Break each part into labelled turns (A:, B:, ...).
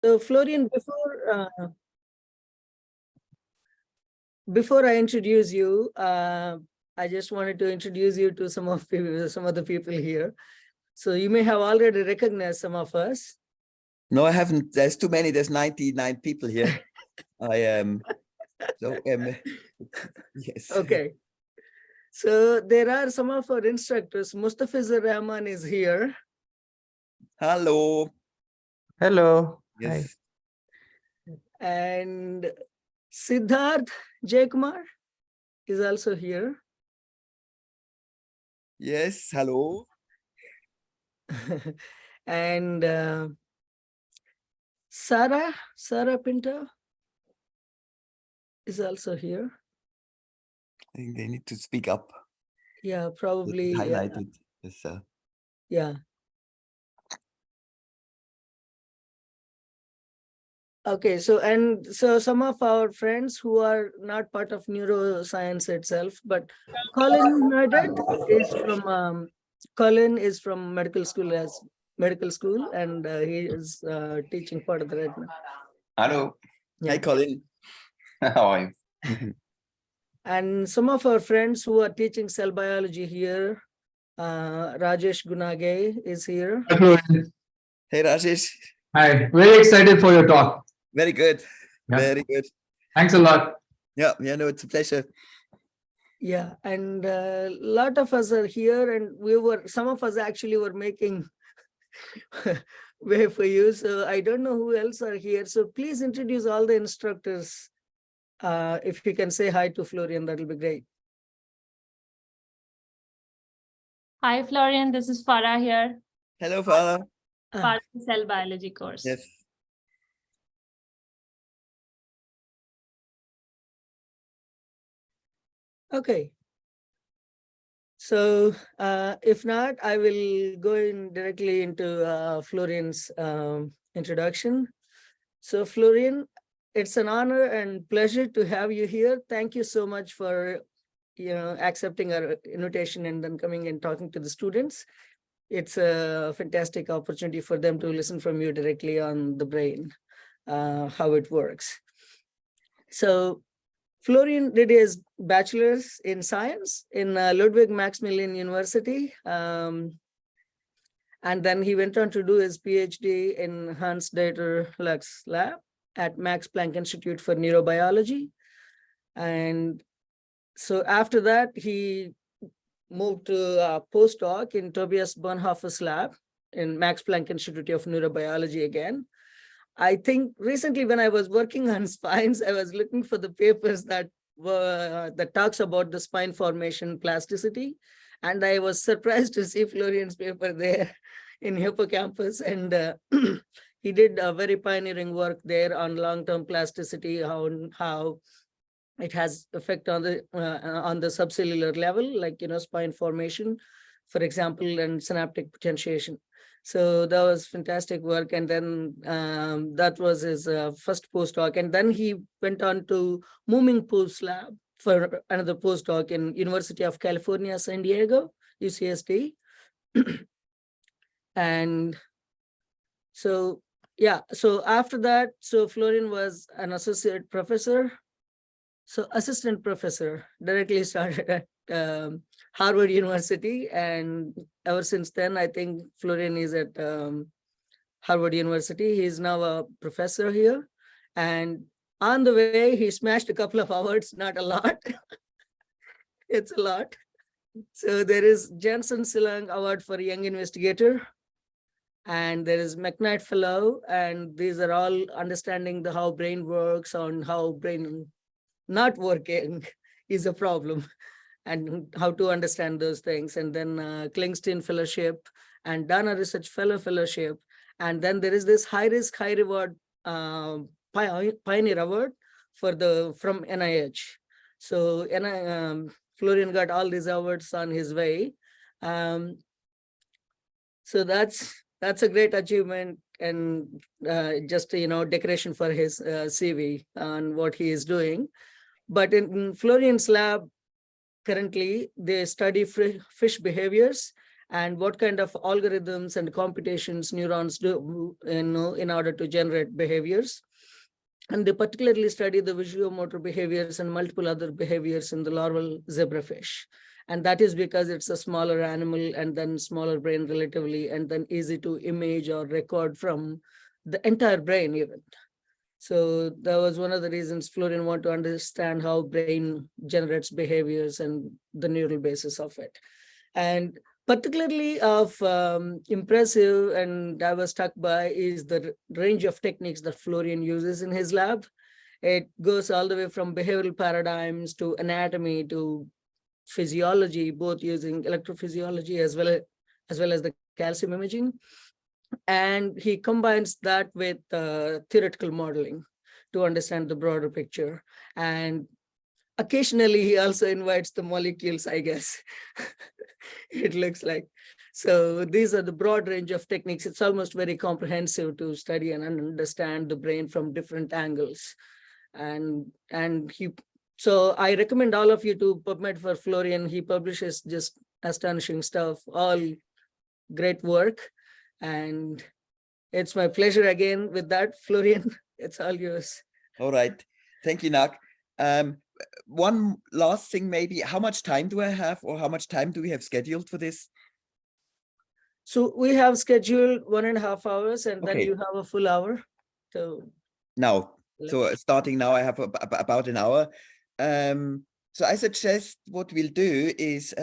A: So Florian, before I introduce you, I just wanted to introduce you to some of the people here. So you may have already recognized some of us.
B: No, I haven't. There's too many. There's 99 people here. I am. Yes.
A: Okay. So there are some of our instructors. Mustafizur Rahman is here.
B: Hello.
C: Hello.
B: Yes.
C: Hi.
A: And Siddharth Jaykumar is also here.
B: Yes. Hello.
A: And Sarah Pinto is also here.
B: I think they need to speak up.
A: Yeah, probably.
B: Highlighted. Yes,
A: yeah. Okay, so some of our friends who are not part of neuroscience itself, but Colin is from medical school and he is teaching part of the retina.
D: Hello.
A: Yeah.
B: Hi, Colin.
D: How are you?
A: And some of our friends who are teaching cell biology here, Rajesh Gunage is here.
B: Hey, Rajesh.
C: Hi. Very excited for your talk.
B: Very good.
C: Yeah.
B: Very good.
C: Thanks a lot.
B: Yeah, no, it's a pleasure.
A: Yeah, and a lot of us are here, and some of us actually were making way for you. So I don't know who else are here. So please introduce all the instructors. If you can say hi to Florian, that'll be great.
E: Hi, Florian. This is Farah here.
B: Hello, Farah.
E: Part of the cell biology course.
B: Yes.
A: Okay. So if not, I will go in directly into Florian's introduction. So Florian, it's an honor and pleasure to have you here. Thank you so much for accepting our invitation and then coming and talking to the students. It's a fantastic opportunity for them to listen from you directly on the brain, how it works. So Florian did his bachelor's in science in Ludwig Maximilian University. And then he went on to do his PhD in Hans-Dieter Lux lab at Max Planck Institute for Neurobiology. And so after that, he moved to a postdoc in Tobias Bonhoeffer's lab in Max Planck Institute of Neurobiology again. I think recently when I was working on spines, I was looking for the papers that talks about the spine formation plasticity. And I was surprised to see Florian's paper there in hippocampus. And he did a very pioneering work there on long-term plasticity, how it has effect on the subcellular level, like, spine formation, for example, and synaptic potentiation. So that was fantastic work. And then that was his first postdoc. And then he went on to Mooming Pool's lab for another postdoc in University of California, San Diego, UCSD. And so, yeah, so after that, so Florian was an associate professor. So assistant professor, directly started at Harvard University. And ever since then, I think Florian is at Harvard University. He's now a professor here. And on the way, he smashed a couple of awards, not a lot. It's a lot. So there is Johnson Silang Award for Young Investigator. And there is McKnight Fellow. And these are all understanding how brain works, on how brain not working is a problem, and how to understand those things. And then Klingstein Fellowship and Dana Research Fellowship. And then there is this high risk, high reward Pioneer Award from NIH. So Florian got all these awards on his way. So that's a great achievement, and just decoration for his CV on what he is doing. But in Florian's lab, currently, they study fish behaviors and what kind of algorithms and computations neurons do, in order to generate behaviors. And they particularly study the visuomotor behaviors and multiple other behaviors in the larval zebrafish. And that is because it's a smaller animal and then smaller brain relatively, and then easy to image or record from the entire brain even. So that was one of the reasons Florian wanted to understand how brain generates behaviors and the neural basis of it. And particularly of impressive, and I was struck by, is the range of techniques that Florian uses in his lab. It goes all the way from behavioral paradigms to anatomy to physiology, both using electrophysiology as well as the calcium imaging. And he combines that with theoretical modeling to understand the broader picture. And occasionally he also invites the molecules, I guess. It looks like. So these are the broad range of techniques. It's almost very comprehensive to study and understand the brain from different angles. So I recommend all of you to PubMed for Florian. He publishes just astonishing stuff, all great work. And it's my pleasure again with that, Florian. It's all yours.
B: All right. Thank you, Nak. One last thing, maybe, how much time do I have, or how much time do we have scheduled for this?
A: So we have scheduled 1.5 hours, and then
B: Okay.
A: you have a full hour. So
B: Now, so starting now, I have about an hour. So I suggest what we'll do is,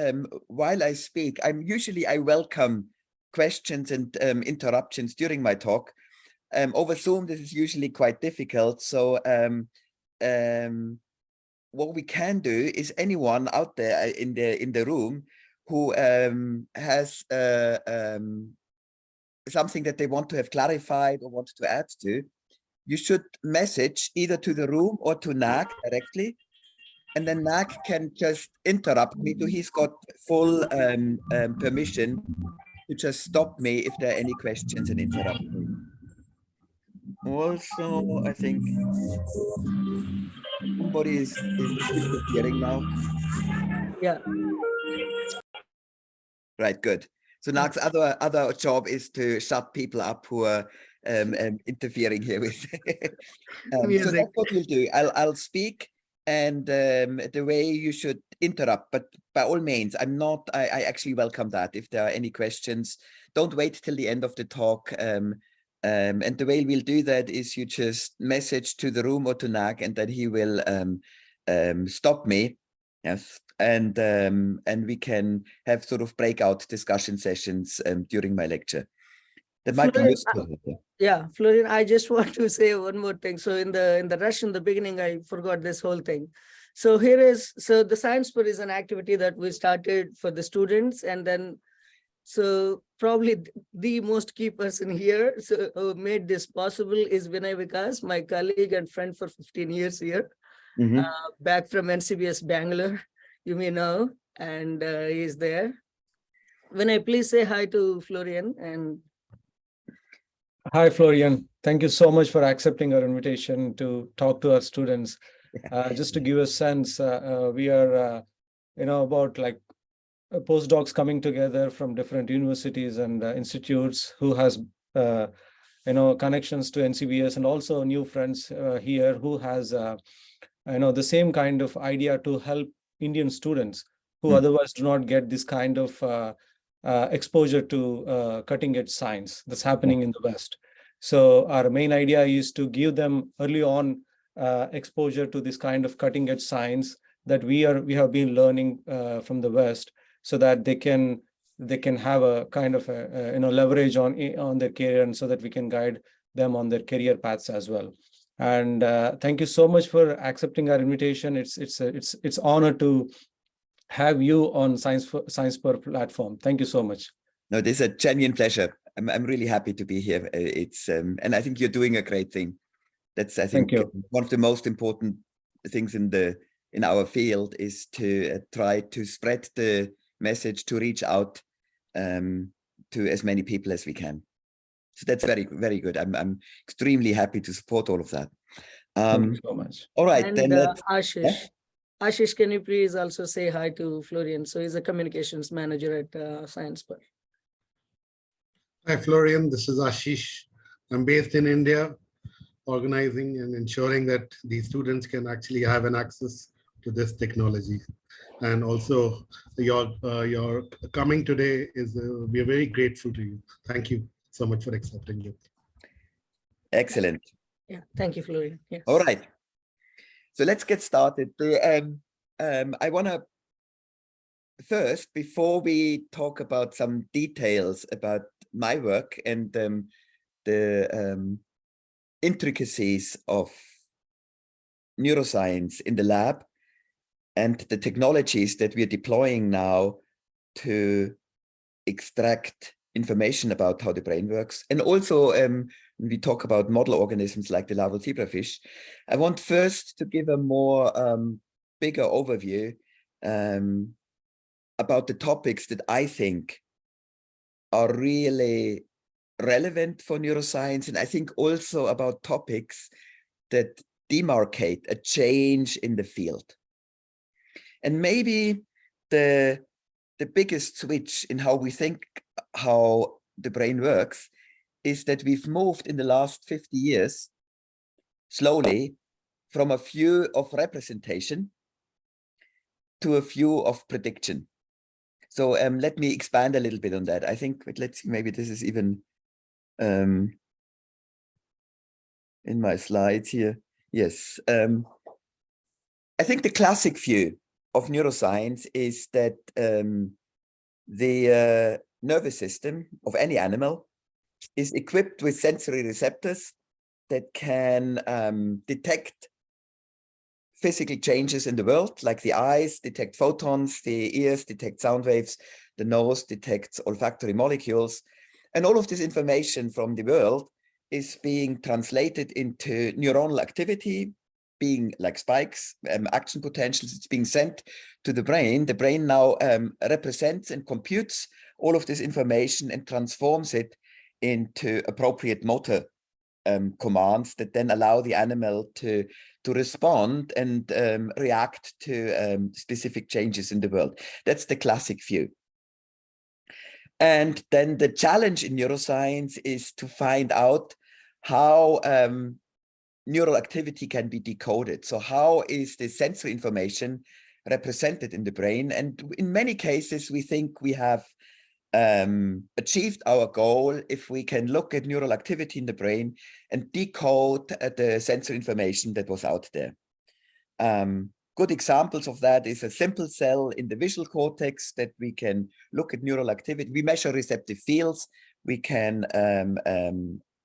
B: while I speak, I welcome questions and interruptions during my talk. Over Zoom, this is usually quite difficult. So what we can do is, anyone out there in the room who has something that they want to have clarified or want to add to, you should message either to the room or to Nak directly, and then Nak can just interrupt me. So he's got full permission to just stop me if there are any questions and interrupt me. Also, I think somebody is interfering now.
A: yeah.
B: Right, good. So Nak's other job is to shut people up who are interfering here with. So
A: Music.
B: that's what we'll do. I'll speak, and the way you should interrupt, but by all means, I actually welcome that. If there are any questions, don't wait till the end of the talk. And the way we'll do that is you just message to the room or to Nak, and then he will stop me. Yes, and we can have sort of breakout discussion sessions during my lecture. That might be
A: Florian,
B: useful.
A: Yeah, Florian, I just want to say one more thing. So in the rush in the beginning, I forgot this whole thing. So the Scienspur is an activity that we started for the students, and then so probably the most key person here who made this possible is Vinay Vikas, my colleague and friend for 15 years here, back from NCBS Bangalore, you may know, and he's there. Vinay, please say hi to Florian. And
F: hi, Florian. Thank you so much for accepting our invitation to talk to our students. Just to give a sense, we are, about like postdocs coming together from different universities and institutes who has, connections to NCBS, and also new friends here who has, the same kind of idea to help Indian students who otherwise do not get this kind of exposure to cutting edge science that's happening in the West. So our main idea is to give them early on exposure to this kind of cutting edge science that we have been learning from the West, so that they can have a kind of leverage on their career, and so that we can guide them on their career paths as well. And thank you so much for accepting our invitation. It's honor to have you on Scienspur platform. Thank you so much.
B: No, this is a genuine pleasure. I'm really happy to be here. It's and I think you're doing a great thing. That's, I think, one of the most important things in our field is to try to spread the message, to reach out to as many people as we can. So that's very, very good. I'm extremely happy to support all of that.
F: Thank you so much.
B: All right,
A: and
B: then
A: Ashish.
B: yeah?
A: Ashish, can you please also say hi to Florian? So he's a communications manager at Scienspur.
G: Hi, Florian. This is Ashish. I'm based in India, organizing and ensuring that the students can actually have an access to this technology. And also, your coming today is we are very grateful to you. Thank you so much for accepting it.
B: Excellent.
A: Yeah, thank you, Florian. Yes.
B: All right. So let's get started. I want to first, before we talk about some details about my work and the intricacies of neuroscience in the lab and the technologies that we're deploying now to extract information about how the brain works. And also when we talk about model organisms like the larval zebrafish, I want first to give a more bigger overview about the topics that I think are really relevant for neuroscience, and I think also about topics that demarcate a change in the field. And maybe the biggest switch in how we think how the brain works is that we've moved in the last 50 years slowly from a view of representation to a view of prediction. So let me expand a little bit on that. I think, let's see, maybe this is even in my slides here. Yes. I think the classic view of neuroscience is that the nervous system of any animal is equipped with sensory receptors that can detect physical changes in the world, like the eyes detect photons, the ears detect sound waves, the nose detects olfactory molecules. And all of this information from the world is being translated into neuronal activity, being like spikes, action potentials. It's being sent to the brain. The brain now represents and computes all of this information and transforms it into appropriate motor commands that then allow the animal to respond and react to specific changes in the world. That's the classic view. And then the challenge in neuroscience is to find out how neural activity can be decoded. So how is the sensory information represented in the brain? And in many cases, we think we have achieved our goal if we can look at neural activity in the brain and decode the sensory information that was out there. Good examples of that is a simple cell in the visual cortex that we can look at neural activity. We measure receptive fields. We can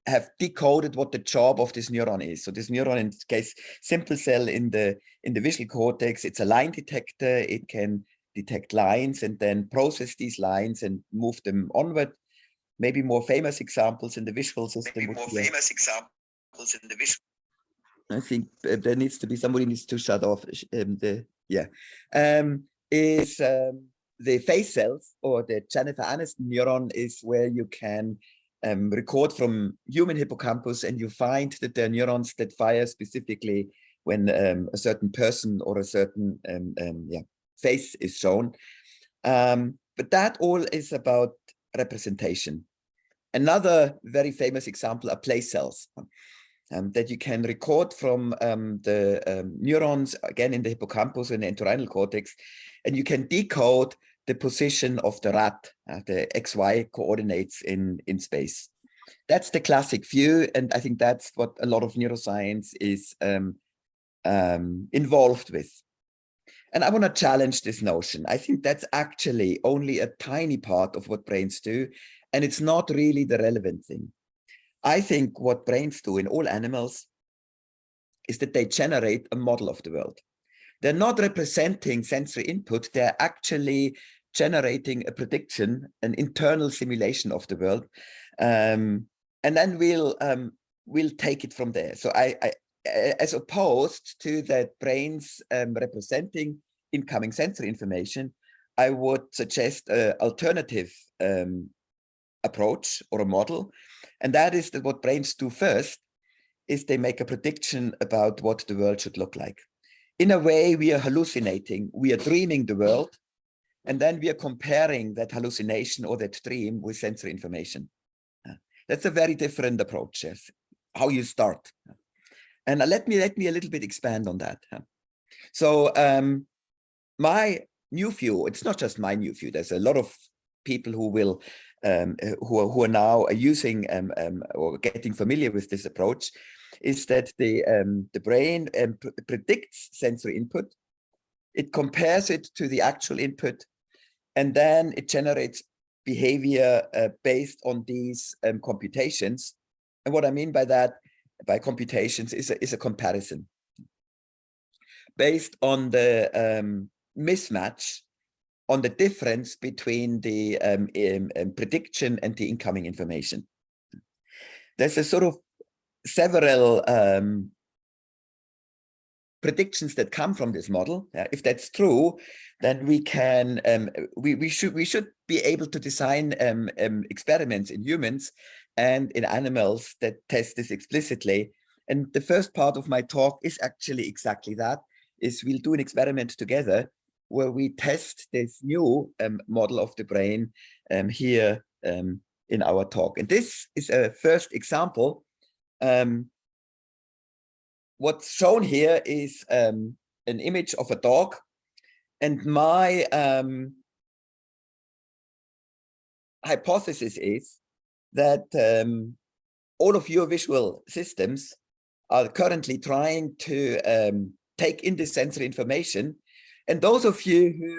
B: have decoded what the job of this neuron is. So this neuron, in this case, simple cell in the visual cortex, it's a line detector. It can detect lines and then process these lines and move them onward. Maybe more famous examples in the visual system. I think there needs to be, somebody needs to shut off is the face cells, or the Jennifer Aniston neuron is where you can record from human hippocampus, and you find that there are neurons that fire specifically when a certain person or a certain face is shown. But that all is about representation. Another very famous example are place cells that you can record from the neurons, again in the hippocampus and the entorhinal cortex, and you can decode the position of the rat, the XY coordinates in space. That's the classic view, and I think that's what a lot of neuroscience is involved with. And I want to challenge this notion. I think that's actually only a tiny part of what brains do, and it's not really the relevant thing. I think what brains do in all animals is that they generate a model of the world. They're not representing sensory input. They're actually generating a prediction, an internal simulation of the world. And then we'll take it from there. So I as opposed to that brains representing incoming sensory information, I would suggest an alternative approach or a model. And that is that what brains do first is they make a prediction about what the world should look like. In a way, we are hallucinating, we are dreaming the world, and then we are comparing that hallucination or that dream with sensory information. That's a very different approach, yes, how you start. And let me a little bit expand on that. So my new view, it's not just my new view, there's a lot of people who will who are now using or getting familiar with this approach, is that the brain predicts sensory input, it compares it to the actual input, and then it generates behavior based on these computations. And what I mean by that, by computations, is a comparison based on the mismatch, on the difference between the prediction and the incoming information. There's a sort of several predictions that come from this model. If that's true, then we can we should be able to design experiments in humans and in animals that test this explicitly. And the first part of my talk is actually exactly that. Is we'll do an experiment together where we test this new model of the brain here in our talk. And this is a first example. What's shown here is an image of a dog, and my hypothesis is that all of your visual systems are currently trying to take in this sensory information. And those of you who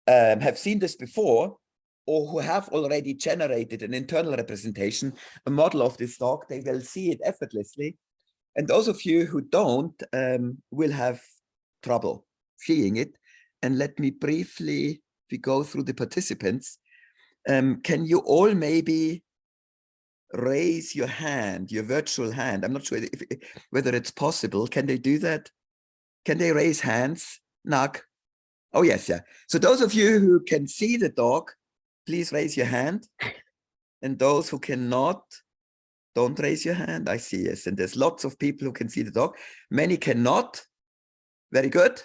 B: have seen this before, or who have already generated an internal representation, a model of this dog, they will see it effortlessly. And those of you who don't will have trouble seeing it. And let me briefly, if we go through the participants, can you all maybe raise your hand, your virtual hand? I'm not sure whether it's possible. Can they do that? Can they raise hands? Nag? Oh, yes, yeah. So those of you who can see the dog, please raise your hand. And those who cannot, don't raise your hand. I see, yes. And there's lots of people who can see the dog. Many cannot. Very good.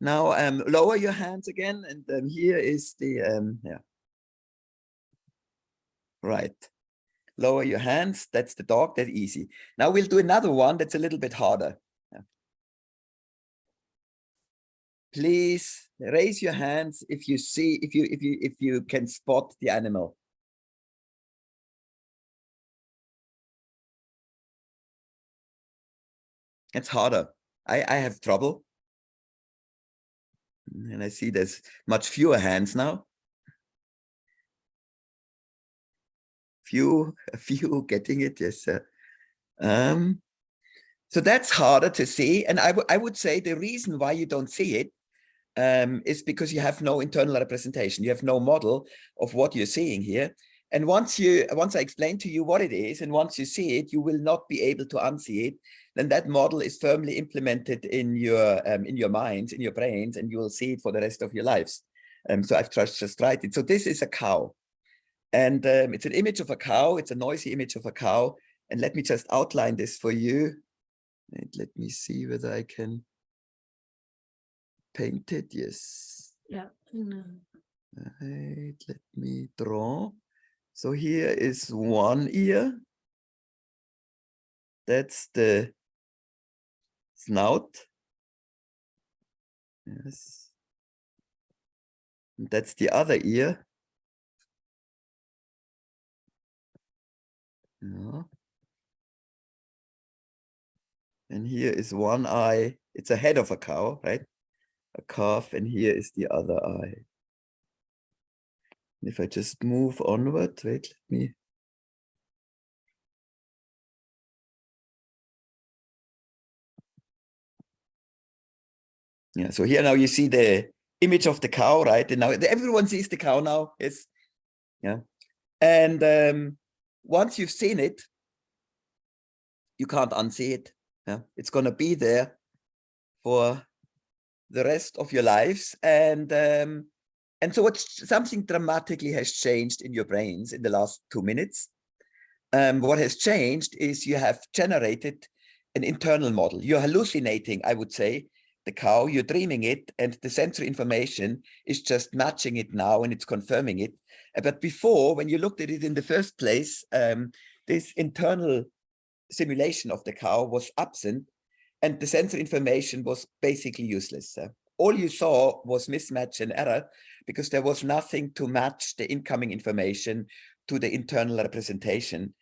B: Now lower your hands again. And here is the, yeah. Right. Lower your hands. That's the dog. That's easy. Now we'll do another one that's a little bit harder. Yeah. Please raise your hands if you see, if you can spot the animal. It's harder. I have trouble. And I see there's much fewer hands now. A few getting it, yes. So that's harder to see. And I would say the reason why you don't see it is because you have no internal representation. You have no model of what you're seeing here. And once I explain to you what it is, and once you see it, you will not be able to unsee it. Then that model is firmly implemented in your minds, in your brains, and you will see it for the rest of your lives. So I've just tried it. So this is a cow. And it's an image of a cow. It's a noisy image of a cow. And let me just outline this for you. And let me see whether I can paint it. Yes.
A: Yeah.
B: Right. Let me draw. So here is one ear. That's the snout. Yes. And that's the other ear. Yeah. And here is one eye. It's a head of a cow, right? A calf, and here is the other eye. If I just move onward, wait, let me. Yeah, so here now you see the image of the cow, right? And now everyone sees the cow now, yes. Yeah. And once you've seen it, you can't unsee it. Yeah, it's gonna be there for the rest of your lives. And so something dramatically has changed in your brains in the last 2 minutes. What has changed is you have generated an internal model. You're hallucinating, I would say, the cow, you're dreaming it, and the sensory information is just matching it now, and it's confirming it. But before, when you looked at it in the first place, this internal simulation of the cow was absent, and the sensory information was basically useless. All you saw was mismatch and error, because there was nothing to match the incoming information to the internal representation.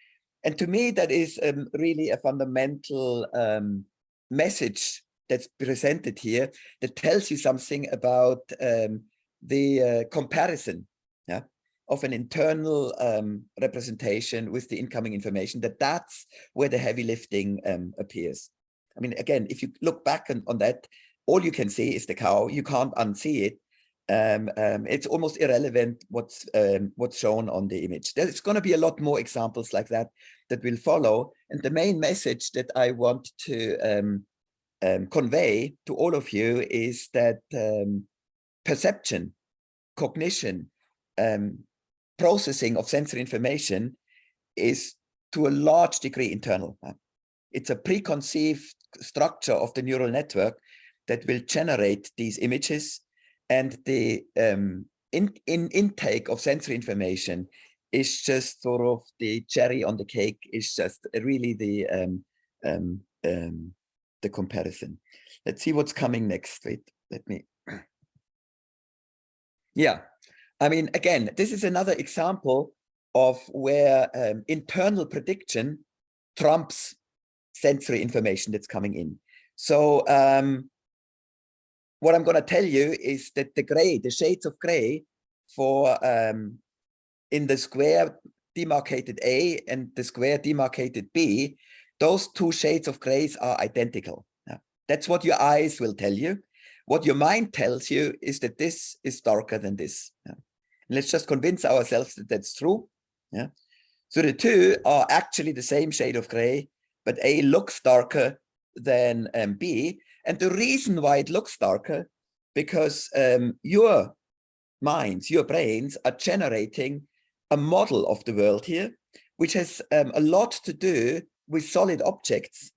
B: And to me, that is really a fundamental message that's presented here that tells you something about the comparison of an internal representation with the incoming information, that's where the heavy lifting appears. I mean, again, if you look back on that, all you can see is the cow. You can't unsee it. It's almost irrelevant what's shown on the image. There's going to be a lot more examples like that will follow. And the main message that I want to convey to all of you is that perception, cognition, processing of sensory information is to a large degree internal. It's a preconceived structure of the neural network that will generate these images, and the intake of sensory information is just sort of the cherry on the cake, is just really the comparison. Let's see what's coming next. Wait, let me. Yeah, I mean, again, this is another example of where internal prediction trumps sensory information that's coming in. So what I'm going to tell you is that the shades of gray for in the square demarcated A and the square demarcated B, those two shades of grays are identical. That's what your eyes will tell you. What your mind tells you is that this is darker than this. Let's just convince ourselves that that's true. So the two are actually the same shade of gray, but A looks darker than B. And the reason why it looks darker, because your minds, your brains are generating a model of the world here, which has a lot to do with solid objects.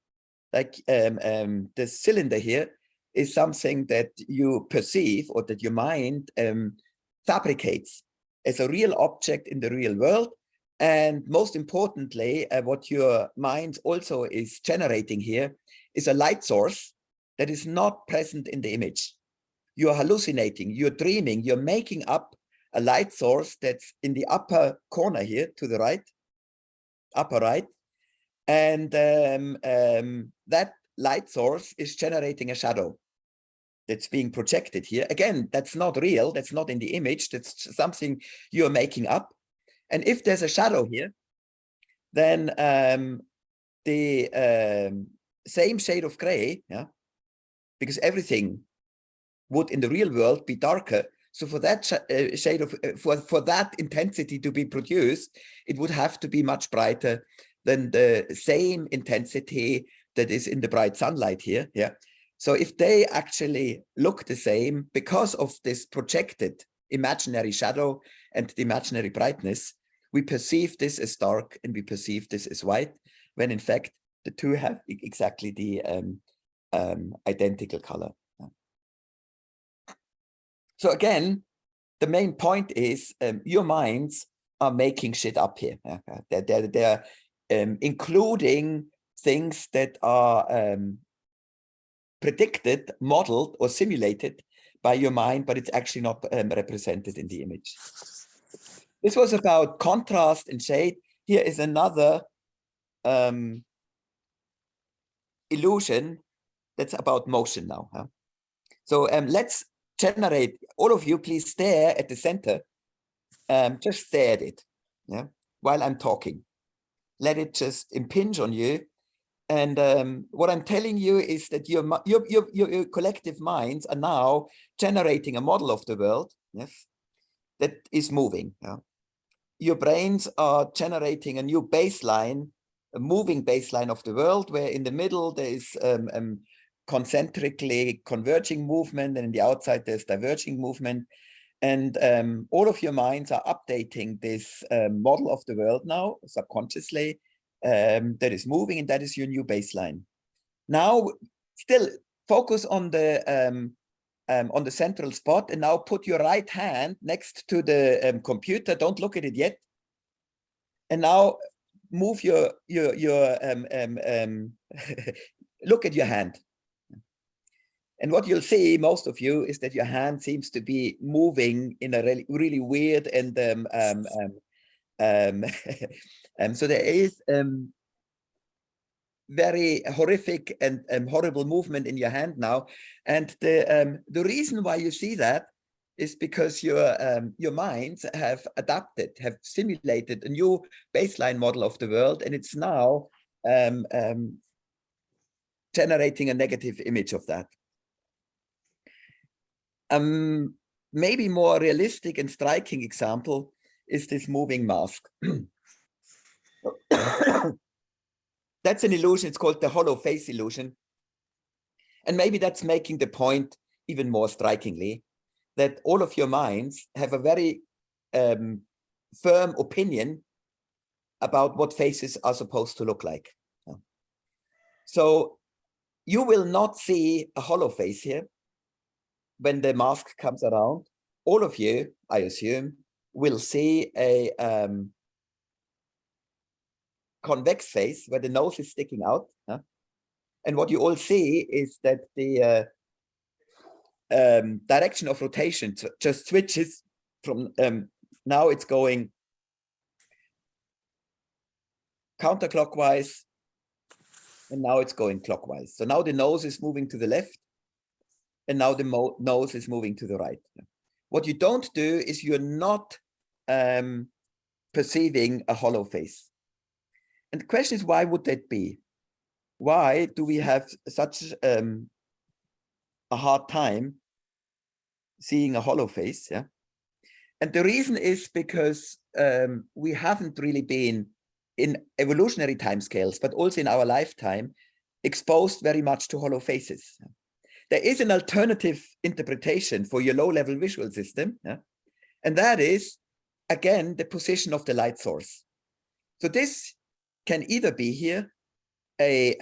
B: Like the cylinder here is something that you perceive, or that your mind fabricates as a real object in the real world. And most importantly, what your mind also is generating here is a light source that is not present in the image. You're hallucinating, you're dreaming, you're making up a light source that's in the upper corner here to the right, upper right. And that light source is generating a shadow that's being projected here. Again, that's not real, that's not in the image, that's something you're making up. And if there's a shadow here, then the same shade of gray, because everything would in the real world be darker. So for that shade of, for that intensity to be produced, it would have to be much brighter than the same intensity that is in the bright sunlight here. So if they actually look the same because of this projected imaginary shadow and the imaginary brightness, we perceive this as dark and we perceive this as white, when in fact the two have exactly the identical color. So again, the main point is your minds are making shit up here. They're including things that are predicted, modeled, or simulated by your mind, but it's actually not represented in the image. This was about contrast and shade. Here is another illusion that's about motion now. So let's generate, all of you, please stare at the center. Just stare at it while I'm talking. Let it just impinge on you. And what I'm telling you is that your collective minds are now generating a model of the world, that is moving. Your brains are generating a new baseline, a moving baseline of the world, where in the middle there is concentrically converging movement, and in the outside there's diverging movement. And all of your minds are updating this model of the world now subconsciously, that is moving, and that is your new baseline. Now, still, focus on the central spot, and now put your right hand next to the computer. Don't look at it yet. And now move your look at your hand. And what you'll see, most of you, is that your hand seems to be moving in a really weird and so there is very horrific and horrible movement in your hand now. And the reason why you see that is because your minds have adapted, have simulated a new baseline model of the world, and it's now generating a negative image of that. Maybe more realistic and striking example is this moving mask. That's an illusion. It's called the hollow face illusion. And maybe that's making the point even more strikingly, that all of your minds have a very firm opinion about what faces are supposed to look like. So you will not see a hollow face here when the mask comes around. All of you, I assume, will see a convex face where the nose is sticking out. And what you all see is that the direction of rotation just switches from, now it's going counterclockwise, and now it's going clockwise. So now the nose is moving to the left, and now the nose is moving to the right. What you don't do is you're not perceiving a hollow face. And the question is, why would that be? Why do we have such a hard time seeing a hollow face? Yeah. And the reason is because we haven't really been, in evolutionary timescales, but also in our lifetime, exposed very much to hollow faces. There is an alternative interpretation for your low-level visual system, yeah? And that is, again, the position of the light source. So this can either be here a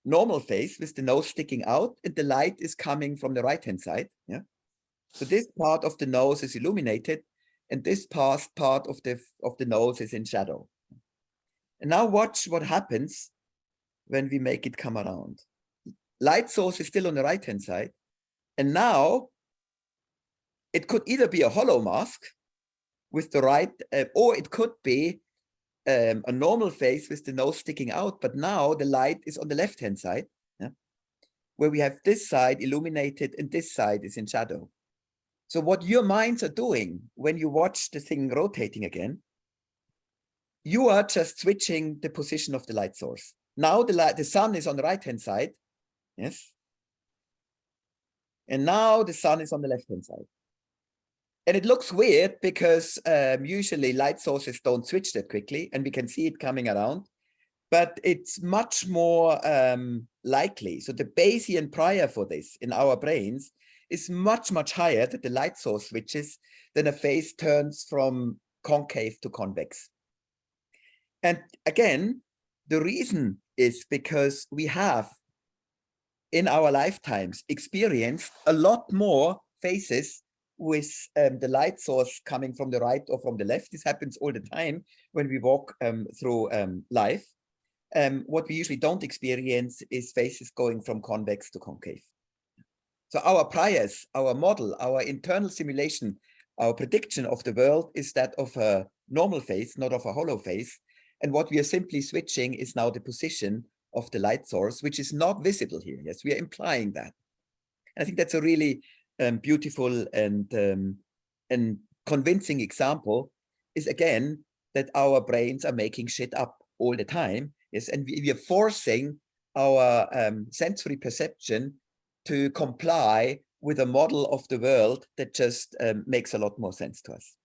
B: normal face with the nose sticking out, and the light is coming from the right-hand side. Yeah. So this part of the nose is illuminated, and this part of the nose is in shadow. And now watch what happens when we make it come around. Light source is still on the right-hand side, and now it could either be a hollow mask with the right, or it could be a normal face with the nose sticking out, but now the light is on the left-hand side, yeah, where we have this side illuminated and this side is in shadow. So what your minds are doing when you watch the thing rotating again, you are just switching the position of the light source. Now the sun is on the right-hand side, yes, and now the sun is on the left-hand side. And it looks weird because usually light sources don't switch that quickly, and we can see it coming around, but it's much more likely. So the Bayesian prior for this in our brains is much, much higher that the light source switches than a face turns from concave to convex. And again, the reason is because we have in our lifetimes experienced a lot more faces with the light source coming from the right or from the left. This happens all the time when we walk through life. What we usually don't experience is faces going from convex to concave. So our priors, our model, our internal simulation, our prediction of the world is that of a normal face, not of a hollow face. And what we are simply switching is now the position of the light source, which is not visible here. Yes, we are implying that. And I think that's a really beautiful and convincing example, is again that our brains are making shit up all the time. Yes, and we are forcing our sensory perception to comply with a model of the world that just makes a lot more sense to us.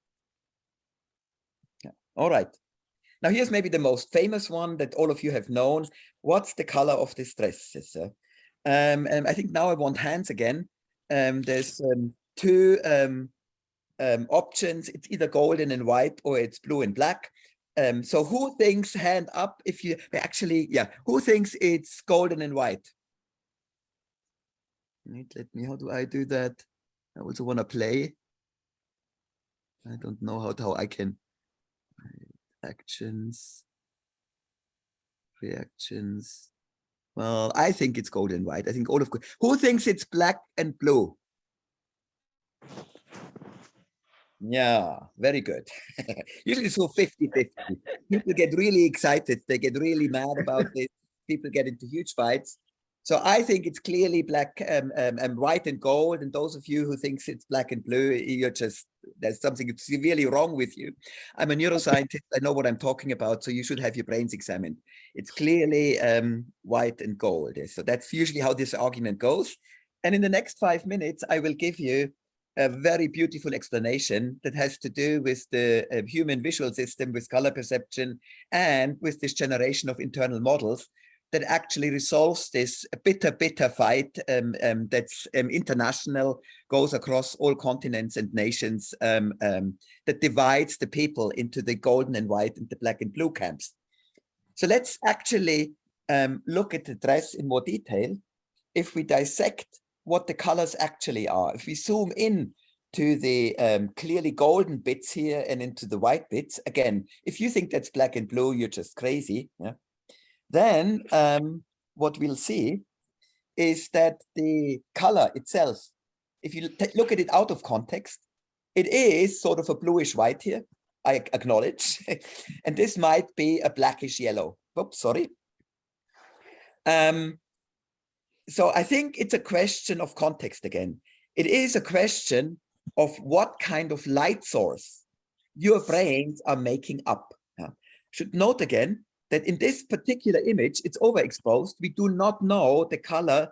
B: Yeah. All right. Now here's maybe the most famous one that all of you have known. What's the color of this dress? I think now I want hands again. There's two options. It's either golden and white or it's blue and black. So who thinks, hand up if you actually, yeah, who thinks it's golden and white? How do I do that? I also want to play. I don't know how I can. Actions, reactions. Well, I think it's gold and white. I think all of good. Who thinks it's black and blue? Yeah, very good. Usually it's so 50-50. People get really excited. They get really mad about this. People get into huge fights. So I think it's clearly black and white and gold. And those of you who thinks it's black and blue, you're just, there's something severely wrong with you. I'm a neuroscientist. I know what I'm talking about. So you should have your brains examined. It's clearly white and gold. So that's usually how this argument goes. And in the next 5 minutes, I will give you a very beautiful explanation that has to do with the human visual system, with color perception, and with this generation of internal models that actually resolves this bitter fight that's international, goes across all continents and nations, that divides the people into the golden and white and the black and blue camps. So let's actually look at the dress in more detail. If we dissect what the colors actually are, if we zoom in to the clearly golden bits here and into the white bits, again, if you think that's black and blue, you're just crazy. Yeah. Then what we'll see is that the color itself, if you look at it out of context, it is sort of a bluish white here, I acknowledge. And this might be a blackish yellow. Oops, sorry. So I think it's a question of context again. It is a question of what kind of light source your brains are making up. Should note again that in this particular image, it's overexposed. We do not know the color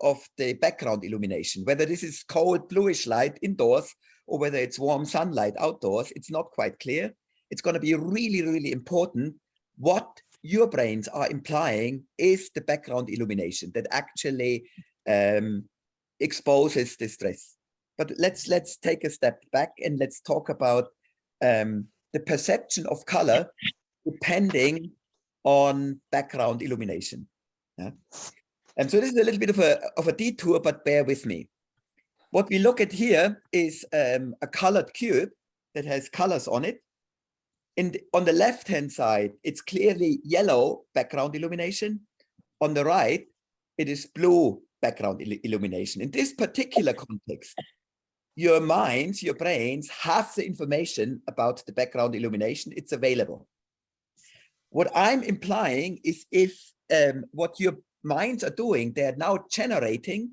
B: of the background illumination, whether this is cold bluish light indoors or whether it's warm sunlight outdoors. It's not quite clear. It's going to be really, really important what your brains are implying is the background illumination that actually exposes the stress. But let's take a step back and let's talk about the perception of color depending on background illumination. Yeah? And so this is a little bit of a detour, but bear with me. What we look at here is a colored cube that has colors on it. On the left-hand side, it's clearly yellow background illumination. On the right, it is blue background illumination. In this particular context, your minds, your brains have the information about the background illumination. It's available. What I'm implying is if what your minds are doing, they're now generating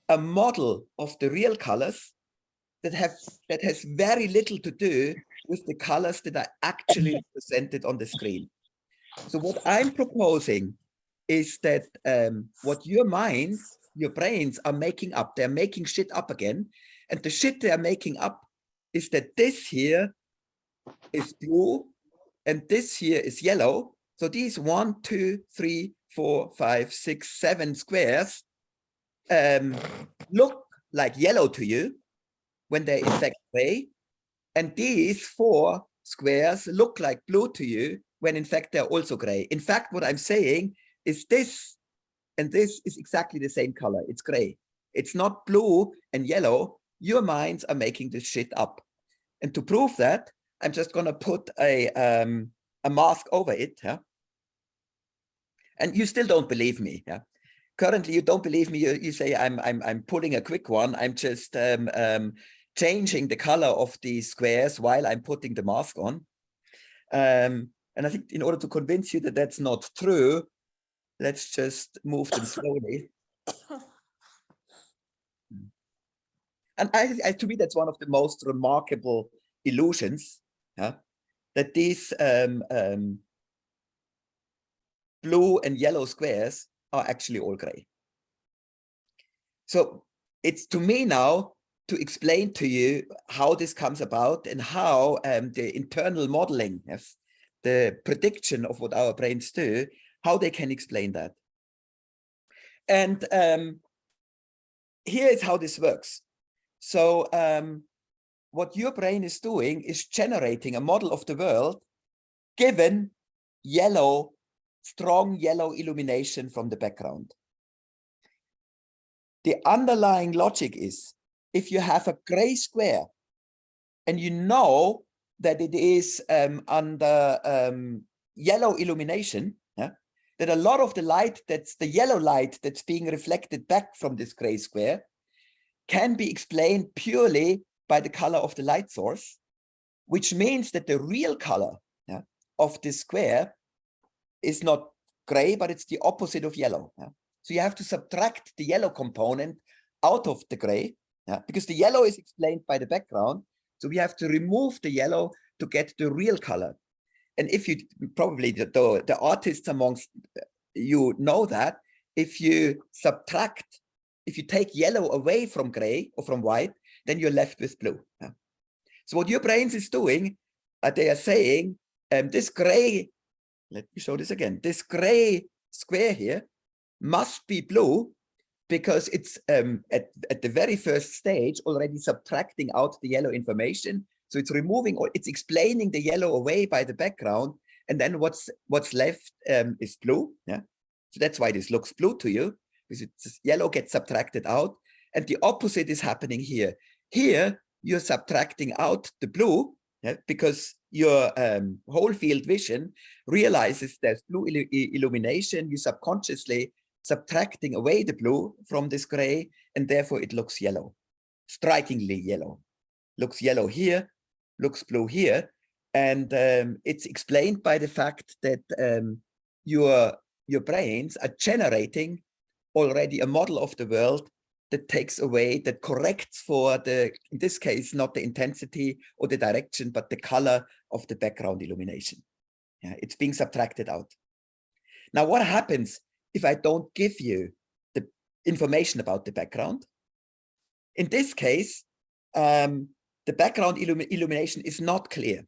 B: a model of the real colors that has very little to do with the colors that are actually presented on the screen. So what I'm proposing is that what your minds, your brains are making up, they're making shit up again. And the shit they're making up is that this here is blue and this here is yellow. So these 1, 2, 3, 4, 5, 6, 7 squares look like yellow to you when they're in fact gray. And these 4 squares look like blue to you when in fact they're also gray. In fact, what I'm saying is this and this is exactly the same color. It's gray. It's not blue and yellow. Your minds are making this shit up. And to prove that, I'm just going to put a mask over it. Yeah? And you still don't believe me. Yeah? Currently, you don't believe me. You say I'm pulling a quick one. I'm just changing the color of these squares while I'm putting the mask on. And I think in order to convince you that that's not true, let's just move them slowly. And to me, that's one of the most remarkable illusions, that these blue and yellow squares are actually all gray. So it's to me now to explain to you how this comes about and how the internal modeling, yes, the prediction of what our brains do, how they can explain that. And here is how this works. So what your brain is doing is generating a model of the world given yellow, strong yellow illumination from the background. The underlying logic is, if you have a gray square and you know that it is under yellow illumination, that a lot of the light, that's the yellow light that's being reflected back from this gray square, can be explained purely by the color of the light source, which means that the real color of this square is not gray, but it's the opposite of yellow. So you have to subtract the yellow component out of the gray, because the yellow is explained by the background. So we have to remove the yellow to get the real color. And if you, probably the artists amongst you know that, if you subtract, if you take yellow away from gray or from white, then you're left with blue. So what your brains is doing, they are saying, this gray, let me show this again, this gray square here must be blue because it's at the very first stage already subtracting out the yellow information. So it's removing, or it's explaining the yellow away by the background, and then what's left is blue. So that's why this looks blue to you, because it's yellow gets subtracted out, and the opposite is happening here. Here you're subtracting out the blue, because your whole field vision realizes there's blue illumination. You subconsciously subtracting away the blue from this gray, and therefore it looks yellow, strikingly yellow. Looks yellow here, looks blue here, and it's explained by the fact that your brains are generating already a model of the world that takes away, that corrects for the, in this case, not the intensity or the direction, but the color of the background illumination. It's being subtracted out. Now, what happens if I don't give you the information about the background? In this case, the background illumination is not clear.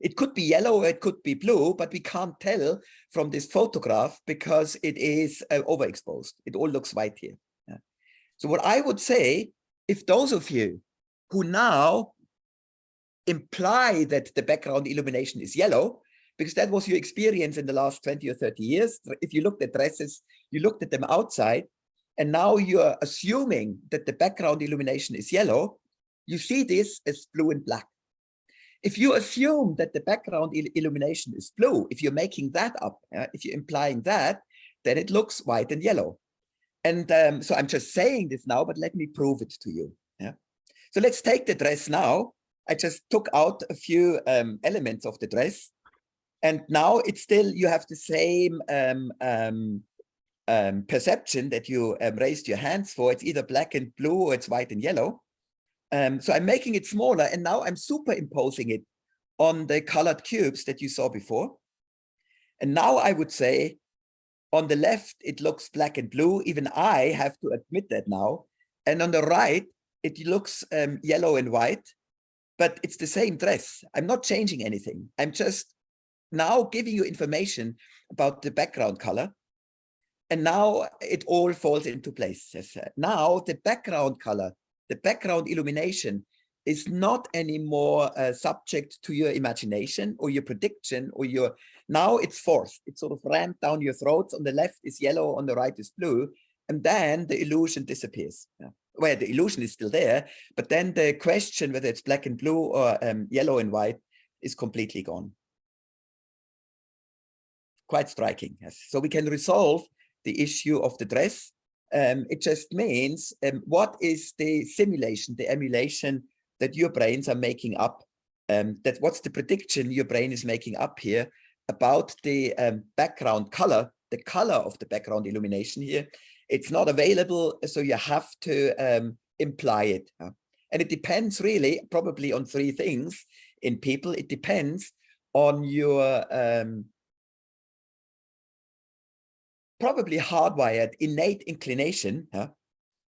B: It could be yellow or it could be blue, but we can't tell from this photograph because it is overexposed. It all looks white here. So what I would say, if those of you who now imply that the background illumination is yellow, because that was your experience in the last 20 or 30 years, if you looked at dresses, you looked at them outside, and now you're assuming that the background illumination is yellow, you see this as blue and black. If you assume that the background illumination is blue, if you're making that up, if you're implying that, then it looks white and yellow. And so I'm just saying this now, but let me prove it to you. So let's take the dress now. I just took out a few elements of the dress. And now it's still, you have the same perception that you raised your hands for. It's either black and blue or it's white and yellow. So I'm making it smaller, and now I'm superimposing it on the colored cubes that you saw before. And now I would say, on the left, it looks black and blue. Even I have to admit that now. And on the right, it looks yellow and white, but it's the same dress. I'm not changing anything. I'm just now giving you information about the background color. And now it all falls into place. Now the background color, the background illumination is not anymore subject to your imagination or your prediction or your, now it's forced. It's sort of rammed down your throats. On the left is yellow, on the right is blue. And then the illusion disappears. Well, the illusion is still there, but then the question whether it's black and blue or yellow and white is completely gone. Quite striking. Yes. So we can resolve the issue of the dress. It just means what is the simulation, the emulation that your brains are making up? That what's the prediction your brain is making up here about the background color, the color of the background illumination here. It's not available, so you have to imply it. And it depends really probably on three things in people. It depends on your probably hardwired innate inclination.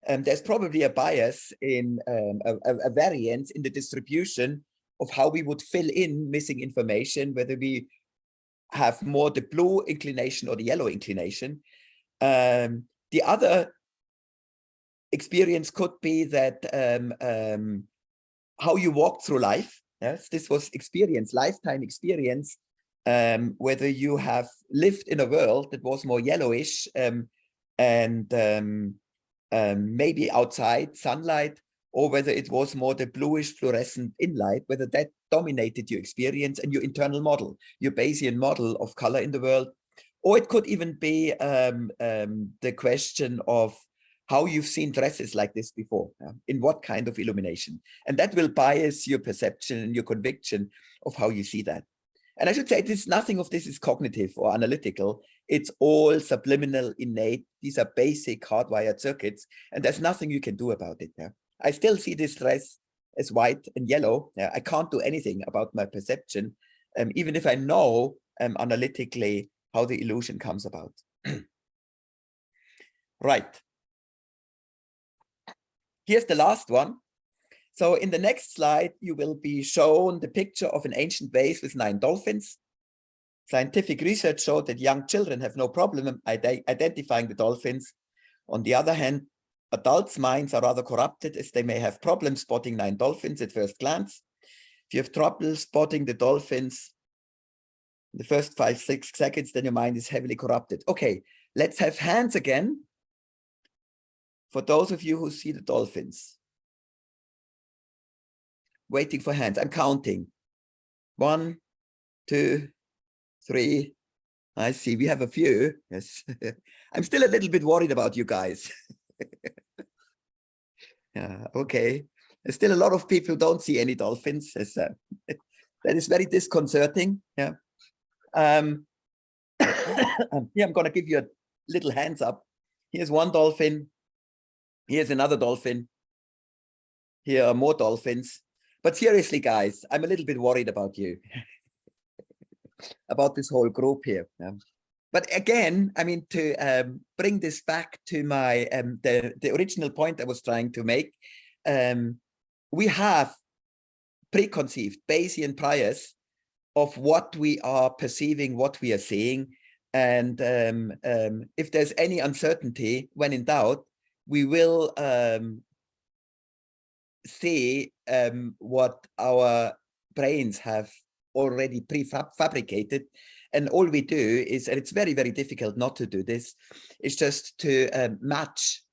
B: There's probably a bias in a variance in the distribution of how we would fill in missing information, whether we have more the blue inclination or the yellow inclination. The other experience could be that how you walk through life. Yes, this was experience, lifetime experience, whether you have lived in a world that was more yellowish and maybe outside sunlight, or whether it was more the bluish fluorescent inlight, whether that dominated your experience and your internal model, your Bayesian model of color in the world. Or it could even be the question of how you've seen dresses like this before, in what kind of illumination. And that will bias your perception and your conviction of how you see that. And I should say nothing of this is cognitive or analytical. It's all subliminal, innate. These are basic hardwired circuits, and there's nothing you can do about it. I still see this dress as white and yellow. I can't do anything about my perception, even if I know analytically how the illusion comes about. Right. Here's the last one. So in the next slide, you will be shown the picture of an ancient vase with 9 dolphins. Scientific research showed that young children have no problem identifying the dolphins. On the other hand, adults' minds are rather corrupted, as they may have problems spotting 9 dolphins at first glance. If you have trouble spotting the dolphins in the first 5-6 seconds, then your mind is heavily corrupted. Okay, let's have hands again for those of you who see the dolphins. Waiting for hands. I'm counting. 1, 2, 3. I see we have a few. Yes. I'm still a little bit worried about you guys. Yeah, okay. There's still a lot of people who don't see any dolphins. That is very disconcerting. Yeah. Here I'm going to give you a little hands up. Here's one dolphin. Here's another dolphin. Here are more dolphins. But seriously, guys, I'm a little bit worried about you, about this whole group here. But again, I mean, to bring this back to my the original point I was trying to make, we have preconceived Bayesian priors of what we are perceiving, what we are seeing. And if there's any uncertainty, when in doubt, we will see what our brains have already prefabricated. And all we do is, and it's very, very difficult not to do this, is just to match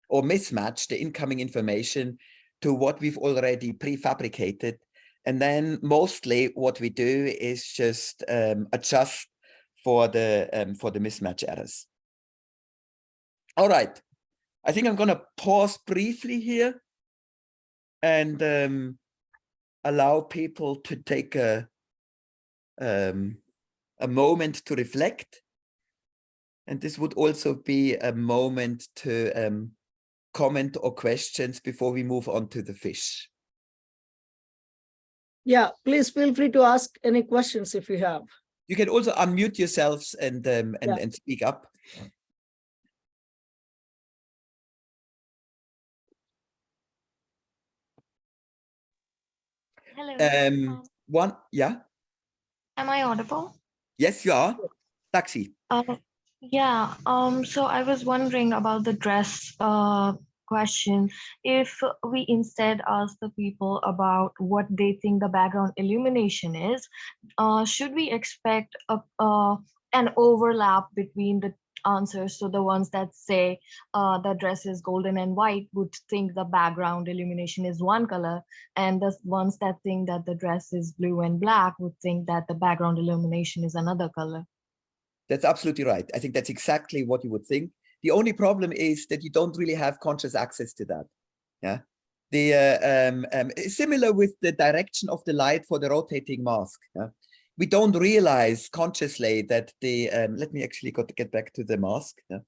B: or mismatch the incoming information to what we've already prefabricated. And then mostly what we do is just adjust for the mismatch errors. All right, I think I'm going to pause briefly here and allow people to take a moment to reflect. And this would also be a moment to comment or questions before we move on to the fish.
A: Yeah, please feel free to ask any questions if you have.
B: You can also unmute yourselves and speak up.
H: Hello.
B: Yeah.
H: Am I audible?
B: Yes, you are. Lakshmi.
H: Yeah. So I was wondering about the dress question. If we instead ask the people about what they think the background illumination is, should we expect an overlap between the answers? So the ones that say the dress is golden and white would think the background illumination is one color, and the ones that think that the dress is blue and black would think that the background illumination is another color.
B: That's absolutely right. I think that's exactly what you would think. The only problem is that you don't really have conscious access to that. Yeah. Similar with the direction of the light for the rotating mask. Yeah? We don't realize consciously that the let me actually get back to the mask. Yeah?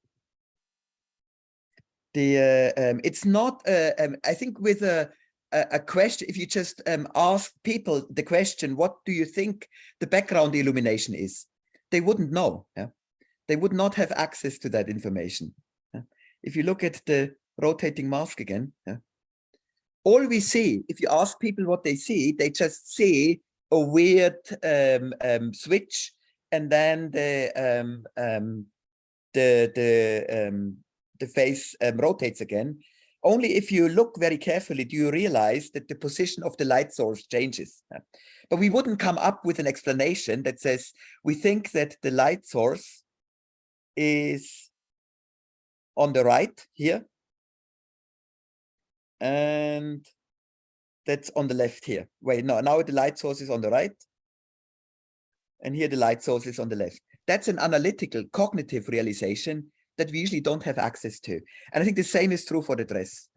B: It's not I think with a question, if you just ask people the question, what do you think the background illumination is, they wouldn't know. Yeah? They would not have access to that information. Yeah? If you look at the rotating mask again, yeah? All we see, if you ask people what they see, they just see a weird switch, and then the face rotates again. Only if you look very carefully do you realize that the position of the light source changes. But we wouldn't come up with an explanation that says we think that the light source is on the right here, And that's on the left here. Wait, no, now the light source is on the right. And here the light source is on the left. That's an analytical, cognitive realization that we usually don't have access to. And I think the same is true for the dress.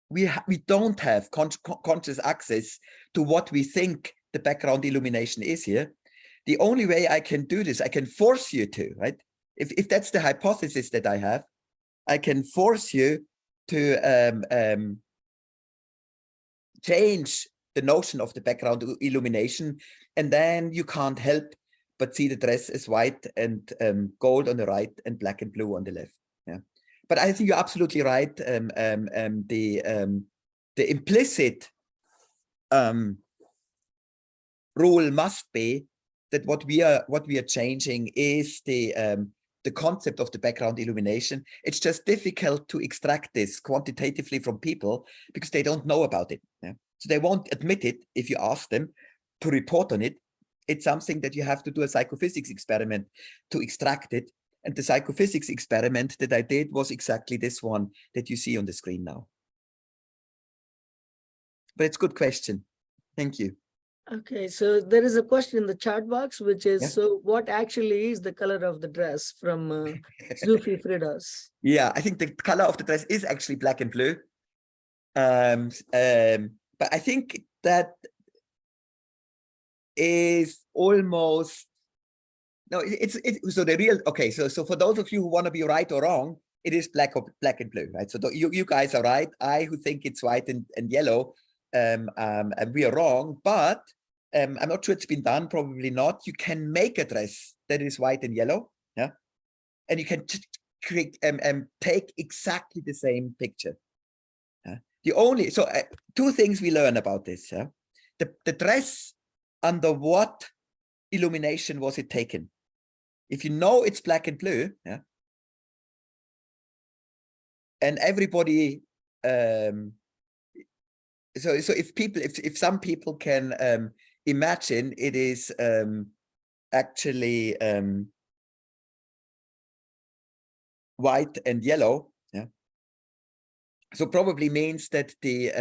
B: We don't have conscious access to what we think the background illumination is here. The only way I can do this, I can force you to, right? If that's the hypothesis that I have, I can force you to change the notion of the background illumination, and then you can't help but see the dress as white and gold on the right and black and blue on the left. Yeah, but I think you're absolutely right. The implicit rule must be that what we are changing is the concept of the background illumination. It's just difficult to extract this quantitatively from people because they don't know about it. Yeah? So they won't admit it if you ask them to report on it. It's something that you have to do a psychophysics experiment to extract it. And the psychophysics experiment that I did was exactly this one that you see on the screen now. But it's a good question. Thank you.
A: Okay, so there is a question in the chat box, which is,
B: Yeah.
A: so what actually is the color of the dress from Zufi Fridas?
B: Yeah, I think the color of the dress is actually black and blue. But I think that is almost, no, it's so the real, okay, so for those of you who want to be right or wrong, it is black and blue, right? So you guys are right. I who think it's white and yellow, and we are wrong, but I'm not sure it's been done, probably not. You can make a dress that is white and yellow, yeah, and you can create take exactly the same picture. The only, so two things we learn about this. The dress, under what illumination was it taken? If you know it's black and blue, yeah, and everybody, so if some people can imagine it is actually white and yellow, yeah, so probably means that the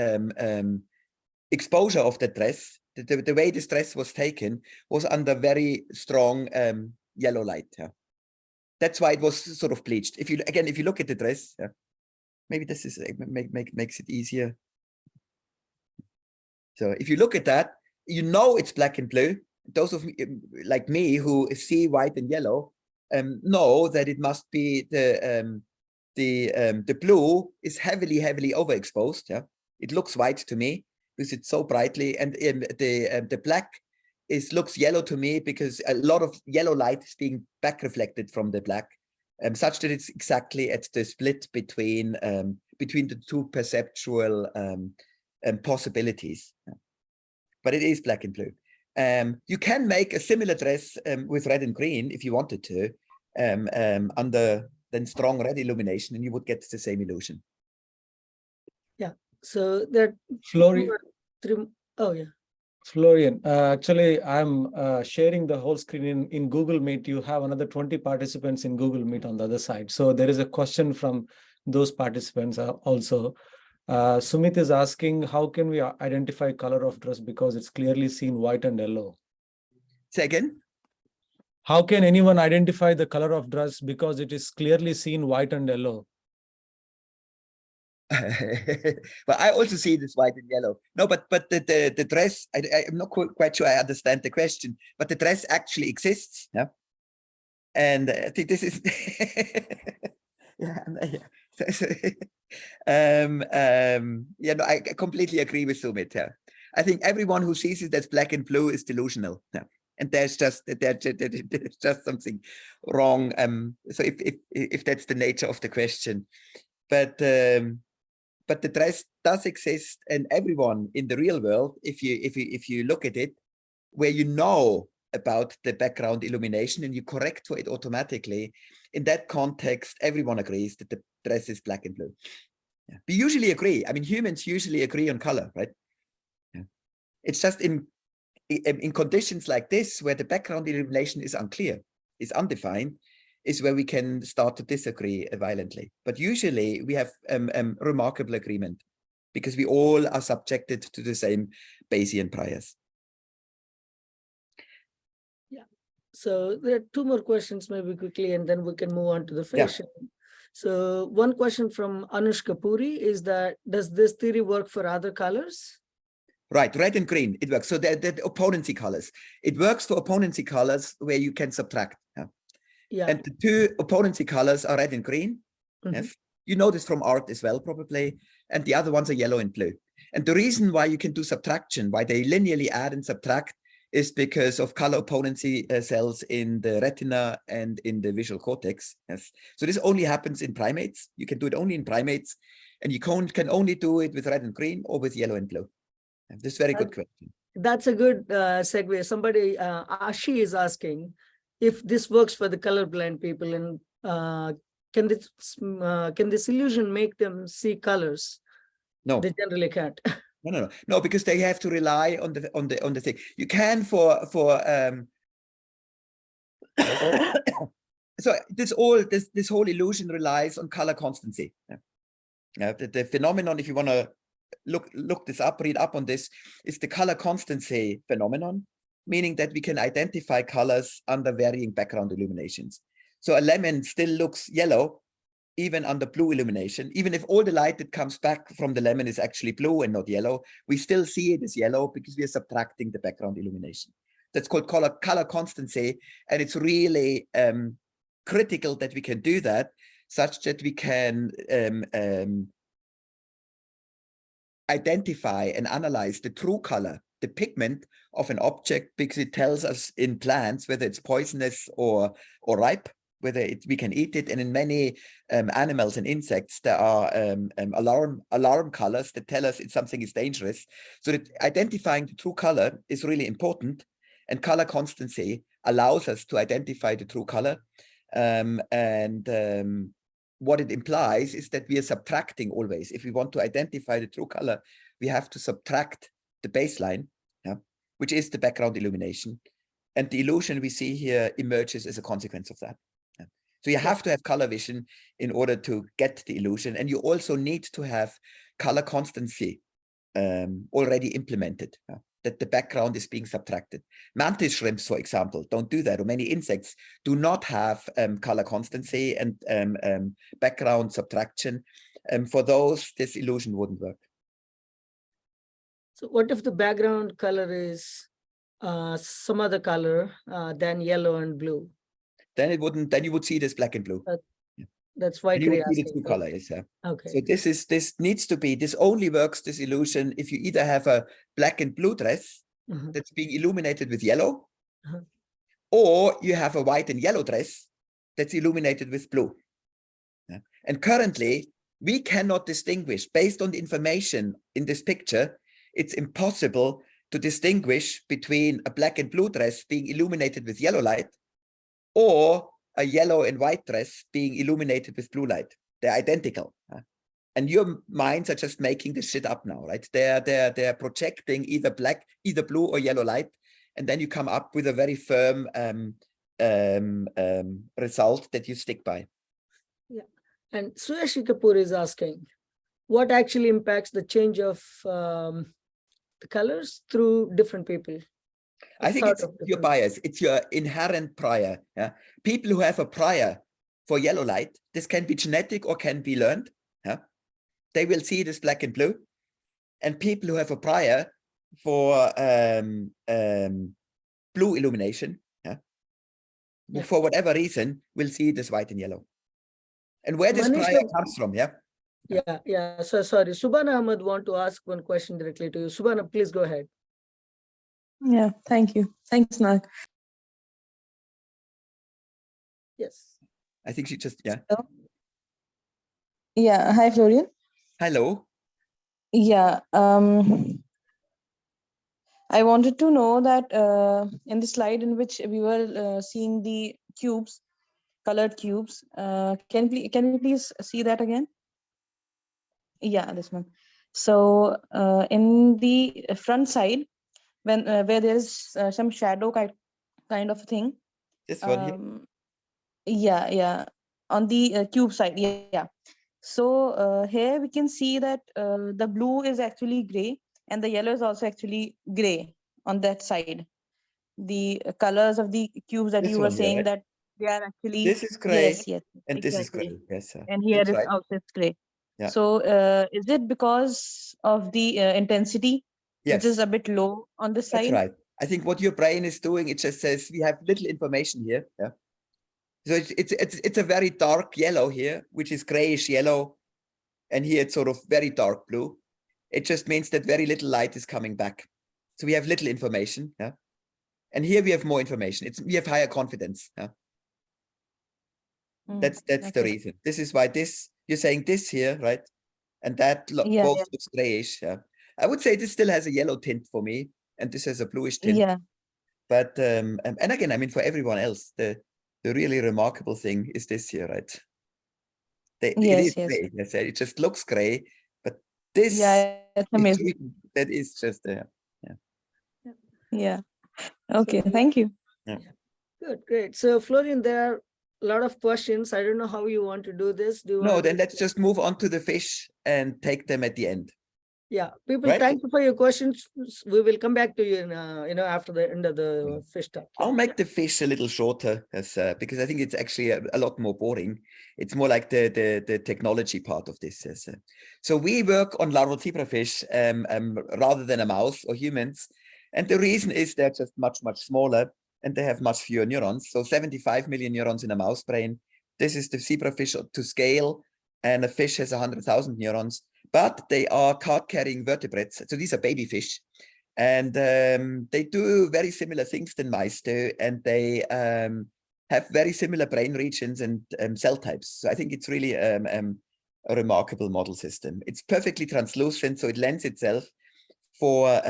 B: exposure of the dress, the way this dress was taken, was under very strong yellow light. Yeah, that's why it was sort of bleached. If you look at the dress, yeah, maybe this is makes it easier. So if you look at that, you know it's black and blue. Those of me, like me, who see white and yellow, know that it must be the blue is heavily overexposed. Yeah, it looks white to me because it's so brightly, and the black looks yellow to me because a lot of yellow light is being back reflected from the black, such that it's exactly at the split between the two perceptual possibilities. Yeah. But it is black and blue. You can make a similar dress with red and green if you wanted to, under then strong red illumination, and you would get the same illusion.
A: Yeah, so there
F: Florian,
A: oh yeah.
F: Florian, actually, I'm sharing the whole screen in Google Meet. You have another 20 participants in Google Meet on the other side. So there is a question from those participants also. Sumit is asking, how can we identify color of dress because it's clearly seen white and yellow?
B: Say again?
F: How can anyone identify the color of dress because it is clearly seen white and yellow?
B: But I also see this white and yellow. No, but the dress, I'm not quite sure I understand the question, but the dress actually exists. Yeah. And I think this is yeah, no, I completely agree with Sumit. Yeah. I think everyone who sees it as black and blue is delusional. Yeah. And there's just something wrong. So if that's the nature of the question, but the dress does exist, and everyone in the real world, if you look at it, where you know about the background illumination and you correct for it automatically, in that context, everyone agrees that the dress is black and blue. Yeah. We usually agree. I mean, humans usually agree on color, right? Yeah. It's just in conditions like this, where the background illumination is unclear, is undefined, is where we can start to disagree violently. But usually we have remarkable agreement because we all are subjected to the same Bayesian priors.
A: Yeah. So there are two more questions maybe quickly, and then we can move on to the fashion. So one question from Anush Kapuri is that, does this theory work for other colors?
B: Right, red and green, it works. So the opponency colors. It works for opponency colors where you can subtract.
A: Yeah.
B: And the two opponency colors are red and green. Yes. You know this from art as well, probably. And the other ones are yellow and blue. And the reason why you can do subtraction, why they linearly add and subtract, is because of color opponency cells in the retina and in the visual cortex. Yes. So this only happens in primates. You can do it only in primates. And you can only do it with red and green or with yellow and blue. This is a very good question.
A: That's a good segue. Somebody, Ashi is asking if this works for the colorblind people, and can this illusion make them see colors?
B: No,
A: they generally can't.
B: No, because they have to rely on the thing. You can for so this whole illusion relies on color constancy. The phenomenon, if you want to look this up, read up on this, is the color constancy phenomenon, meaning that we can identify colors under varying background illuminations. So a lemon still looks yellow even under blue illumination. Even if all the light that comes back from the lemon is actually blue and not yellow, we still see it as yellow because we are subtracting the background illumination. That's called color constancy, and it's really critical that we can do that, such that we can identify and analyze the true color, the pigment of an object, because it tells us in plants whether it's poisonous or ripe, whether we can eat it. And in many animals and insects, there are alarm colors that tell us if something is dangerous. So that identifying the true color is really important, and color constancy allows us to identify the true color. What it implies is that we are subtracting always. If we want to identify the true color, we have to subtract the baseline, which is the background illumination. And the illusion we see here emerges as a consequence of that. So you have to have color vision in order to get the illusion. And you also need to have color constancy already implemented, that the background is being subtracted. Mantis shrimps, for example, don't do that, or many insects do not have color constancy and background subtraction. For those, this illusion wouldn't work.
A: So what if the background color is some other color than yellow and blue?
B: Then it wouldn't. Then you would see this black and blue.
A: That's why
B: you would see the true color is.
A: Okay.
B: So this needs to be. This only works, this illusion, if you either have a black and blue dress that's being illuminated with yellow, or you have a white and yellow dress that's illuminated with blue. And currently, we cannot distinguish based on the information in this picture. It's impossible to distinguish between a black and blue dress being illuminated with yellow light or a yellow and white dress being illuminated with blue light. They're identical. And your minds are just making this shit up now, right? They're projecting either blue or yellow light. And then you come up with a very firm result that you stick by. Yeah.
A: And Suyashi Kapoor is asking, what actually impacts the change of the colors through different people?
B: I think it's your bias. It's your inherent prior. People who have a prior for yellow light, this can be genetic or can be learned. They will see this black and blue. And people who have a prior for blue illumination, for whatever reason, will see this white and yellow. And where this prior comes from,
A: Yeah. So sorry, Subhana Ahmed want to ask one question directly to you. Subhana, please go ahead.
I: Yeah, thank you. Thanks, Mark.
A: Yes.
B: I think she just,
I: Hello? Yeah, hi, Florian.
B: Hello.
I: Yeah, I wanted to know that in the slide in which we were seeing the cubes, colored cubes, can we please see that again? Yeah, this one. So in the front side, where there is some shadow kind of thing.
B: This one here.
I: Yeah, on the cube side, yeah. So here we can see that the blue is actually gray and the yellow is also actually gray on that side. The colors of the cubes that
B: This
I: you were
B: one here,
I: saying
B: right?
I: that they are actually,
B: This is gray
I: yes,
B: and this is
I: exactly.
B: gray. Yes, sir.
I: And here
B: That's
I: is
B: right.
I: also it's gray.
B: Yeah.
I: So is it because of the intensity, which is
B: Yes,
I: a bit low on this
B: that's
I: side?
B: right. I think what your brain is doing, it just says we have little information here. Yeah. So it's a very dark yellow here, which is grayish yellow, and here it's sort of very dark blue. It just means that very little light is coming back. So we have little information. Yeah. And here we have more information. We have higher confidence. Yeah. That's the
I: Okay.
B: reason. This is why you're saying this here, right? And that
I: Yeah,
B: both looks grayish. Yeah. I would say this still has a yellow tint for me, and this has a bluish tint.
I: yeah,
B: But and again, I mean, for everyone else, the really remarkable thing is this here, right? It is
I: yes.
B: gray. I said it just looks gray, but this
I: Yeah, it's amazing.
B: that is just there.
I: Yeah. Okay,
A: So,
I: thank you.
A: good, great. So Florian, there are a lot of questions. I don't know how you want to do this. Do you
B: No,
A: want
B: then
A: to
B: let's just move on to the fish and take them at the end.
A: Yeah, people,
B: Right?
A: thank you for your questions. We will come back to you in, after the end of the fish talk.
B: I'll make the fish a little shorter because I think it's actually a lot more boring. It's more like the technology part of this. So we work on larval zebrafish rather than a mouse or humans. And the reason is they're just much smaller and they have much fewer neurons. So 75 million neurons in a mouse brain. This is the zebrafish to scale, and a fish has 100,000 neurons, but they are card-carrying vertebrates. So these are baby fish. And they do very similar things than mice do, and they have very similar brain regions and cell types. So I think it's really a remarkable model system. It's perfectly translucent, so it lends itself for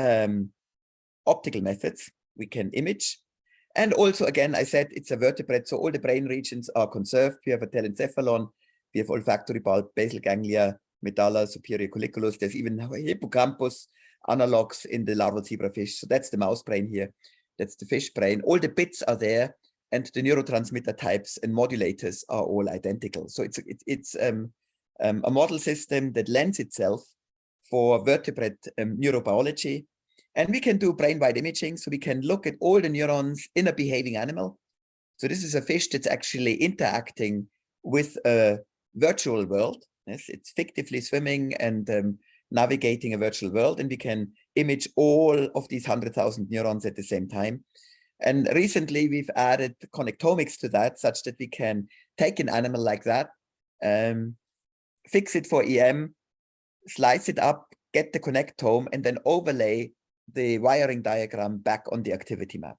B: optical methods. We can image. And also, again, I said it's a vertebrate, so all the brain regions are conserved. We have a telencephalon, we have olfactory bulb, basal ganglia, medulla, superior colliculus. There's even hippocampus analogs in the larval zebrafish. So that's the mouse brain here. That's the fish brain. All the bits are there, and the neurotransmitter types and modulators are all identical. So it's a model system that lends itself for vertebrate neurobiology. And we can do brain-wide imaging, so we can look at all the neurons in a behaving animal. So this is a fish that's actually interacting with a virtual world. Yes, it's fictively swimming and navigating a virtual world, and we can image all of these 100,000 neurons at the same time. And recently we've added connectomics to that, such that we can take an animal like that, fix it for EM, slice it up, get the connectome, and then overlay the wiring diagram back on the activity map.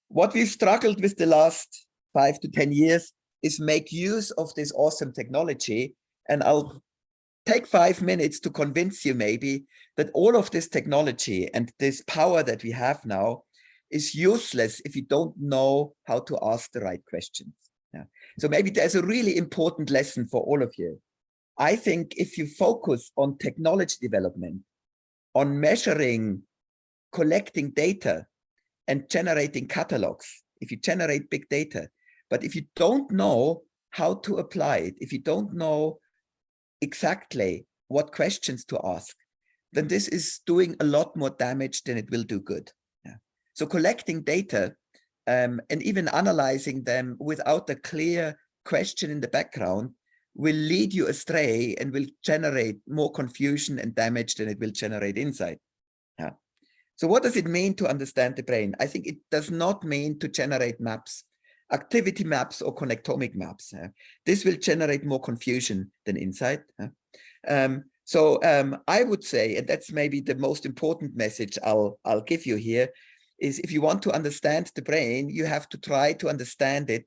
B: What we've struggled with the last 5 to 10 years is make use of this awesome technology. And I'll take 5 minutes to convince you maybe that all of this technology and this power that we have now is useless if you don't know how to ask the right questions. Yeah. So maybe there's a really important lesson for all of you. I think if you focus on technology development, on measuring, collecting data, and generating catalogs, if you generate big data, but if you don't know how to apply it, if you don't know exactly what questions to ask, then this is doing a lot more damage than it will do good. Yeah. So collecting data and even analyzing them without a clear question in the background will lead you astray and will generate more confusion and damage than it will generate insight. Yeah. So what does it mean to understand the brain? I think it does not mean to generate maps, activity maps or connectomic maps. This will generate more confusion than insight. So I would say, and that's maybe the most important message I'll give you here, is if you want to understand the brain, you have to try to understand it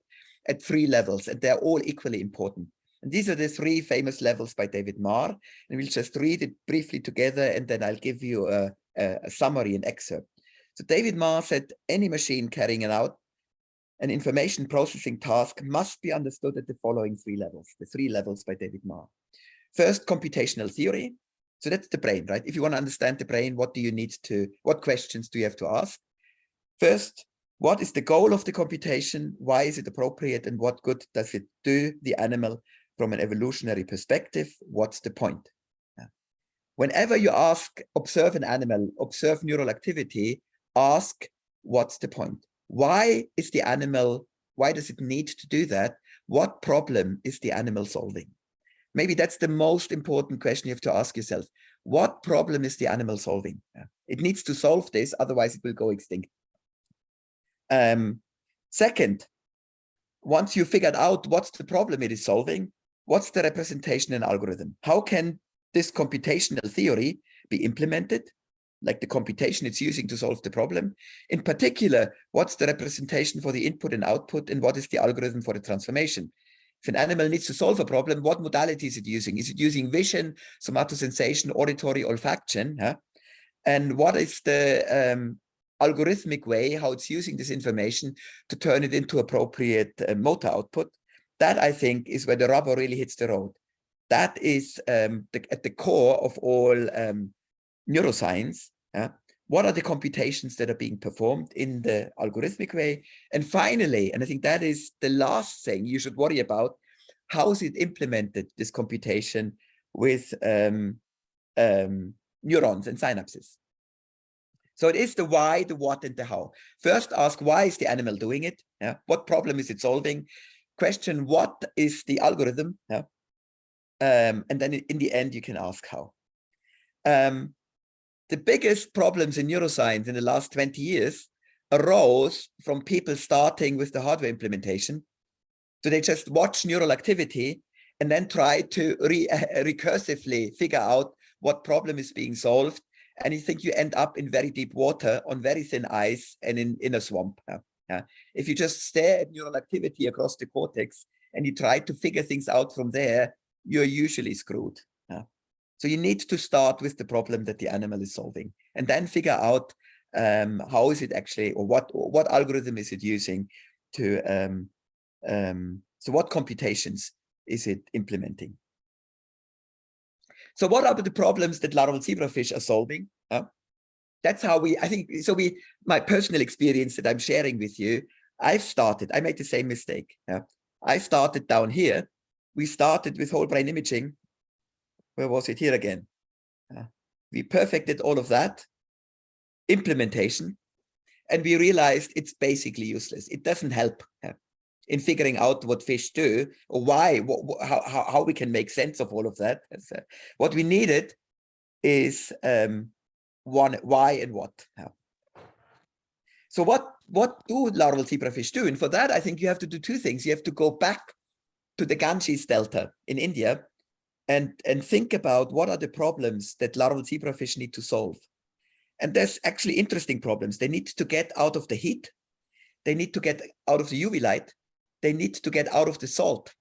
B: at 3 levels, and they're all equally important. And these are the 3 famous levels by David Marr, and we'll just read it briefly together, and then I'll give you a summary and excerpt. So David Marr said, any machine carrying out an information processing task must be understood at the following 3 levels, the 3 levels by David Marr. First, computational theory. So that's the brain, right? If you want to understand the brain, what questions do you have to ask? First, What is the goal of the computation? Why is it appropriate? And what good does it do the animal from an evolutionary perspective? What's the point? Whenever you observe an animal, observe neural activity, ask, what's the point? Why is the animal, why does it need to do that? What problem is the animal solving? Maybe that's the most important question you have to ask yourself. What problem is the animal solving? It needs to solve this, otherwise it will go extinct. Second, once you figured out what's the problem it is solving, what's the representation and algorithm? How can this computational theory be implemented, like the computation it's using to solve the problem? In particular, what's the representation for the input and output, and what is the algorithm for the transformation? If an animal needs to solve a problem, what modality is it using? Is it using vision, somatosensation, auditory, olfaction? And what is the algorithmic way, how it's using this information to turn it into appropriate motor output? That, I think, is where the rubber really hits the road. That is at the core of all neuroscience. What are the computations that are being performed in the algorithmic way? And finally, and I think that is the last thing you should worry about, how is it implemented, this computation, with neurons and synapses? So it is the why, the what, and the how. First, ask, why is the animal doing it? What problem is it solving? Question, what is the algorithm? And then in the end, you can ask how. The biggest problems in neuroscience in the last 20 years arose from people starting with the hardware implementation. So they just watch neural activity and then try to recursively figure out what problem is being solved. And you think you end up in very deep water, on very thin ice, and in a swamp. If you just stare at neural activity across the cortex and you try to figure things out from there, you're usually screwed. So you need to start with the problem that the animal is solving, and then figure out how is it actually, or what algorithm is it using to, so what computations is it implementing? So what are the problems that larval zebrafish are solving? That's how my personal experience that I'm sharing with you, I made the same mistake. I started down here. We started with whole brain imaging. Where was it? Here again. We perfected all of that implementation, and we realized it's basically useless. It doesn't help in figuring out what fish do, or why, how we can make sense of all of that. What we needed is why and what. So what do larval zebrafish do? And for that, I think you have to do two things. You have to go back to the Ganges Delta in India and think about what are the problems that larval zebrafish need to solve. And there's actually interesting problems. They need to get out of the heat. They need to get out of the UV light. They need to get out of the salt.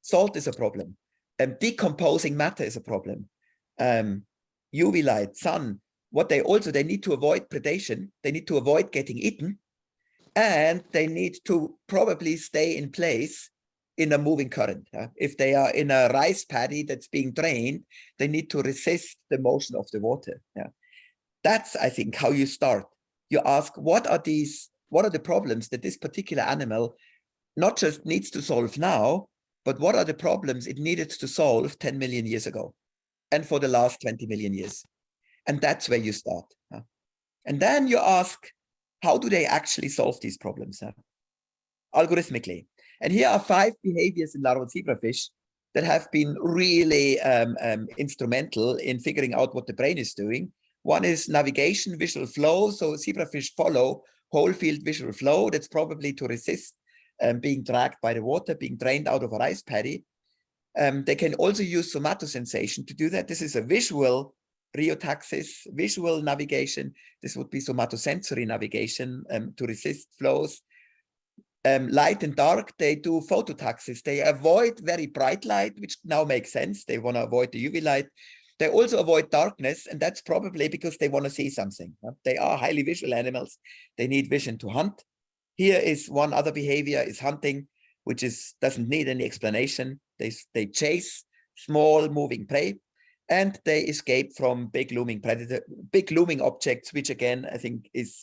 B: Salt is a problem. Decomposing matter is a problem. UV light, sun. What they need to avoid predation. They need to avoid getting eaten. And they need to probably stay in place in a moving current. If they are in a rice paddy that's being drained, they need to resist the motion of the water. That's, I think, how you start. You ask, what are the problems that this particular animal not just needs to solve now, but what are the problems it needed to solve 10 million years ago and for the last 20 million years? And that's where you start. And then you ask, how do they actually solve these problems? Algorithmically. And here are 5 behaviors in larval zebrafish that have been really instrumental in figuring out what the brain is doing. One is navigation, visual flow. So zebrafish follow whole field visual flow. That's probably to resist being dragged by the water, being drained out of a rice paddy. They can also use somatosensation to do that. This is a visual rheotaxis, visual navigation. This would be somatosensory navigation to resist flows. Light and dark, they do phototaxis. They avoid very bright light, which now makes sense. They want to avoid the UV light. They also avoid darkness, and that's probably because they want to see something. They are highly visual animals. They need vision to hunt. Here is one other behavior, is hunting, which doesn't need any explanation. They chase small moving prey, and they escape from big looming objects, which again, I think is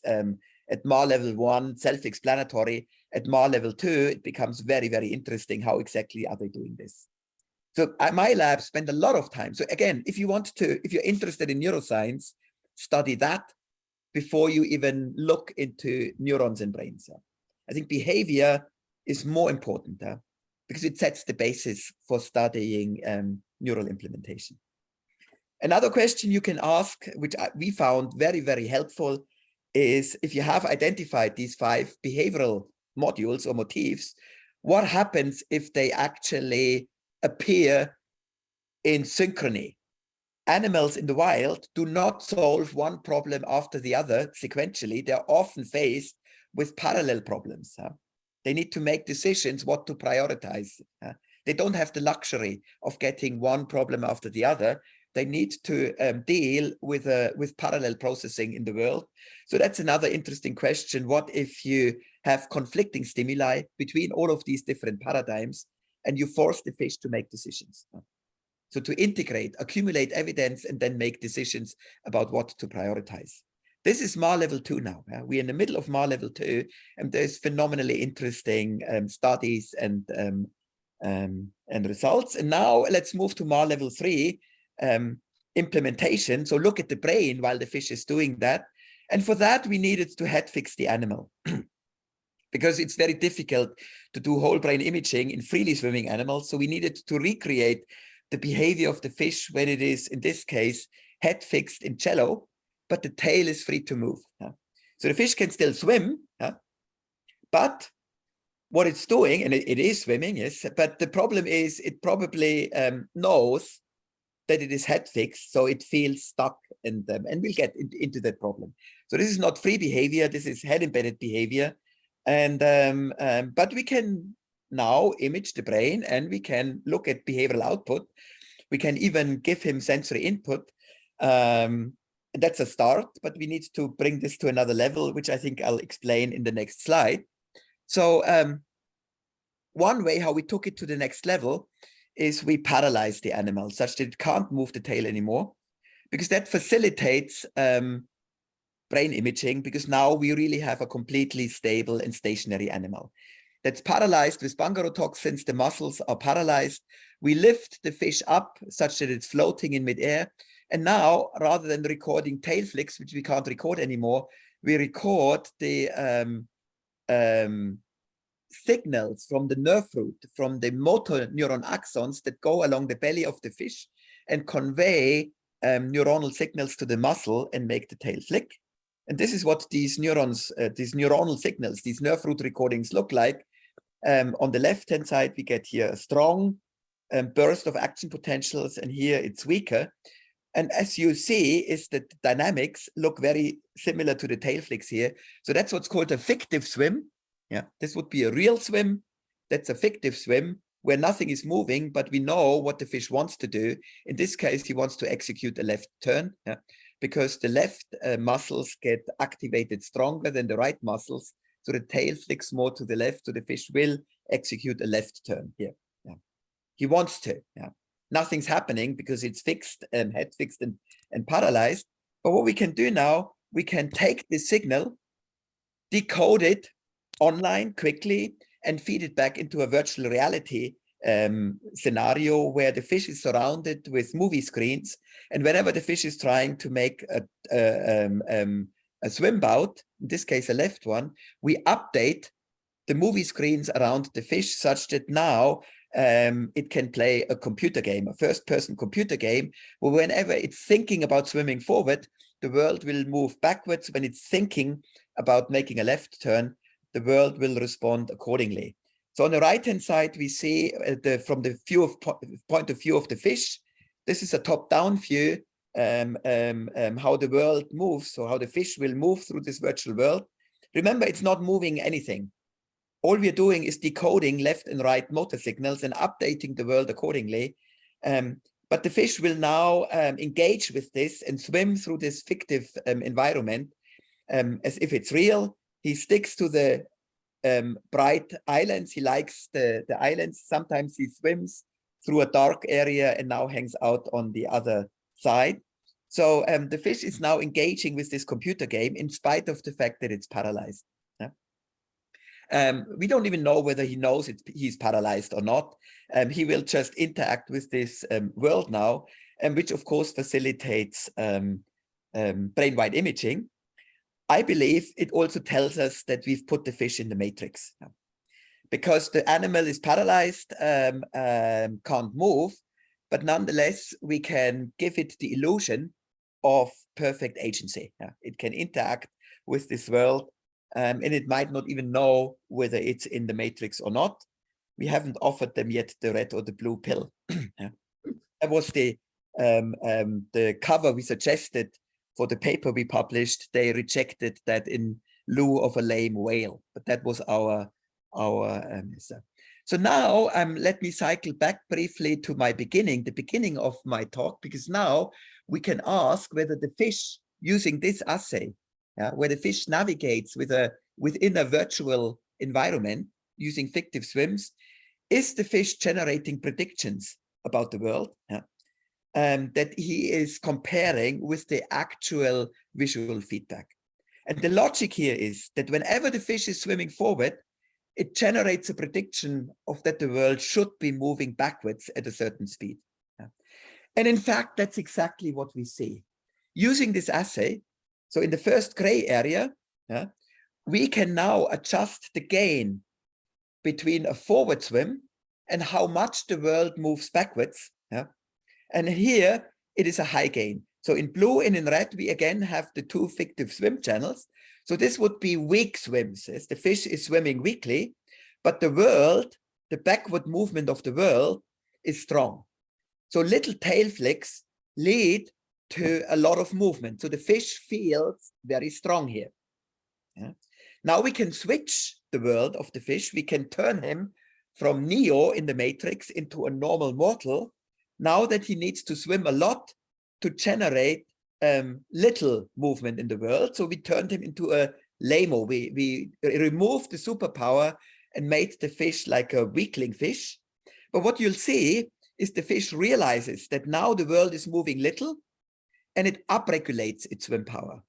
B: At MAR level 1, self-explanatory. At MAR level 2, it becomes very, very interesting. How exactly are they doing this? So my lab spent a lot of time. So again, if you're interested in neuroscience, study that before you even look into neurons and brains. I think behavior is more important because it sets the basis for studying neural implementation. Another question you can ask, which we found very, very helpful, is if you have identified these 5 behavioral modules or motifs, what happens if they actually appear in synchrony? Animals in the wild do not solve one problem after the other sequentially. They're often faced with parallel problems. They need to make decisions what to prioritize. They don't have the luxury of getting one problem after the other. They need to deal with parallel processing in the world. So that's another interesting question. What if you have conflicting stimuli between all of these different paradigms and you force the fish to make decisions? So to integrate, accumulate evidence, and then make decisions about what to prioritize. This is MAR level 2 now. We're in the middle of MAR level 2, and there's phenomenally interesting studies and results. And now let's move to MAR level 3, implementation. So look at the brain while the fish is doing that. And for that, we needed to head fix the animal because it's very difficult to do whole brain imaging in freely swimming animals. So we needed to recreate the behavior of the fish when it is, in this case, head fixed in shallow, but the tail is free to move. So the fish can still swim, but what it's doing, and it is swimming, yes, but the problem is it probably knows that it is head fixed, so it feels stuck, and we'll get into that problem. So this is not free behavior, this is head embedded behavior, and but we can now image the brain and we can look at behavioral output. We can even give him sensory input. That's a start, but we need to bring this to another level, which I think I'll explain in the next slide. So one way how we took it to the next level is we paralyze the animal such that it can't move the tail anymore, because that facilitates brain imaging, because now we really have a completely stable and stationary animal that's paralyzed with bungarotoxins. The muscles are paralyzed. We lift the fish up such that it's floating in midair. And now, rather than recording tail flicks, which we can't record anymore, we record the signals from the nerve root, from the motor neuron axons that go along the belly of the fish and convey neuronal signals to the muscle and make the tail flick. And this is what these neurons, these neuronal signals, these nerve root recordings look like. On the left-hand side, we get here a strong burst of action potentials, and here it's weaker. And as you see, is that the dynamics look very similar to the tail flicks here. So that's what's called a fictive swim. Yeah, this would be a real swim. That's a fictive swim where nothing is moving, but we know what the fish wants to do. In this case, he wants to execute a left turn, because the left muscles get activated stronger than the right muscles. So the tail flicks more to the left, so the fish will execute a left turn here. Yeah. He wants to. Yeah. Nothing's happening because it's fixed, head fixed and paralyzed. But what we can do now, we can take this signal, decode it online quickly, and feed it back into a virtual reality scenario where the fish is surrounded with movie screens. And whenever the fish is trying to make a swim bout, in this case a left one, we update the movie screens around the fish such that now it can play a computer game, a first-person computer game, where whenever it's thinking about swimming forward, the world will move backwards. When it's thinking about making a left turn, the world will respond accordingly. So on the right-hand side, we see from the point of view of the fish, this is a top-down view, how the world moves, so how the fish will move through this virtual world. Remember, it's not moving anything. All we're doing is decoding left and right motor signals and updating the world accordingly. But the fish will now engage with this and swim through this fictive environment as if it's real. He sticks to the bright islands. He likes the islands. Sometimes he swims through a dark area and now hangs out on the other side. So the fish is now engaging with this computer game in spite of the fact that it's paralyzed. We don't even know whether he knows he's paralyzed or not. He will just interact with this world now, which of course facilitates brain-wide imaging. I believe it also tells us that we've put the fish in the matrix. Because the animal is paralyzed, can't move, but nonetheless, we can give it the illusion of perfect agency. It can interact with this world, and it might not even know whether it's in the matrix or not. We haven't offered them yet the red or the blue pill. That was the cover we suggested for the paper we published. They rejected that in lieu of a lame whale, but that was our so now let me cycle back briefly to my beginning, the beginning of my talk, because now we can ask whether the fish using this assay, where the fish navigates within a virtual environment using fictive swims, is the fish generating predictions about the world that he is comparing with the actual visual feedback. And the logic here is that whenever the fish is swimming forward, it generates a prediction of that the world should be moving backwards at a certain speed. And in fact, that's exactly what we see. Using this assay, so in the first gray area, we can now adjust the gain between a forward swim and how much the world moves backwards. And here it is a high gain. So in blue and in red, we again have the two fictive swim channels. So this would be weak swims, as the fish is swimming weakly, but the world, the backward movement of the world is strong. So little tail flicks lead to a lot of movement. So the fish feels very strong here. Now we can switch the world of the fish. We can turn him from Neo in the Matrix into a normal mortal, now that he needs to swim a lot to generate little movement in the world. So we turned him into a lamo. We removed the superpower and made the fish like a weakling fish. But what you'll see is the fish realizes that now the world is moving little, and it upregulates its swim power.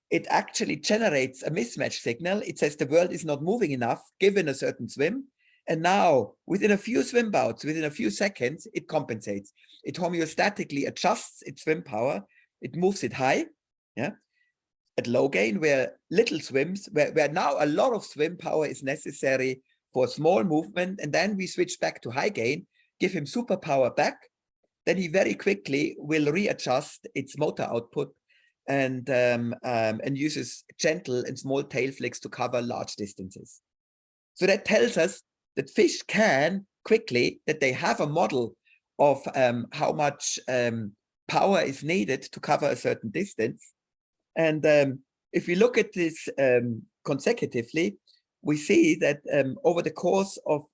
B: It actually generates a mismatch signal. It says the world is not moving enough given a certain swim. And now within a few swim bouts, within a few seconds, it compensates. It homeostatically adjusts its swim power. It moves it high, at low gain, where little swims, where now a lot of swim power is necessary for small movement. And then we switch back to high gain, give him superpower back. Then he very quickly will readjust its motor output and uses gentle and small tail flicks to cover large distances. So that tells us that fish can quickly, that they have a model of how much power is needed to cover a certain distance. And if we look at this consecutively, we see that over the course of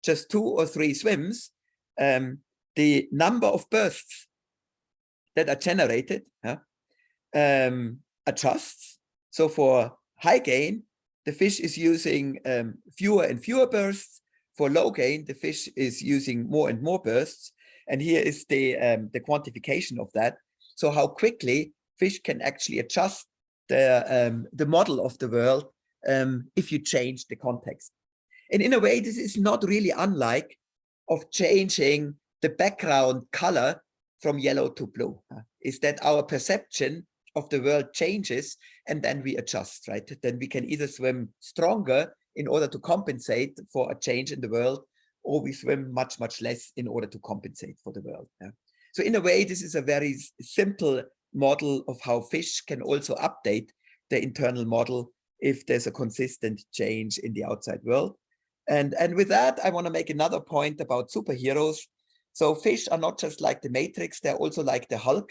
B: just 2 or 3 swims, the number of bursts that are generated adjusts. So for high gain, the fish is using fewer and fewer bursts. For low gain, the fish is using more and more bursts. And here is the quantification of that. So how quickly fish can actually adjust the model of the world if you change the context. And in a way, this is not really unlike of changing the background color from yellow to blue. Is that our perception of the world changes and then we adjust, right? Then we can either swim stronger in order to compensate for a change in the world, or we swim much, much less in order to compensate for the world. So in a way, this is a very simple model of how fish can also update the internal model if there's a consistent change in the outside world. And with that, I want to make another point about superheroes. So fish are not just like the Matrix, they're also like the Hulk,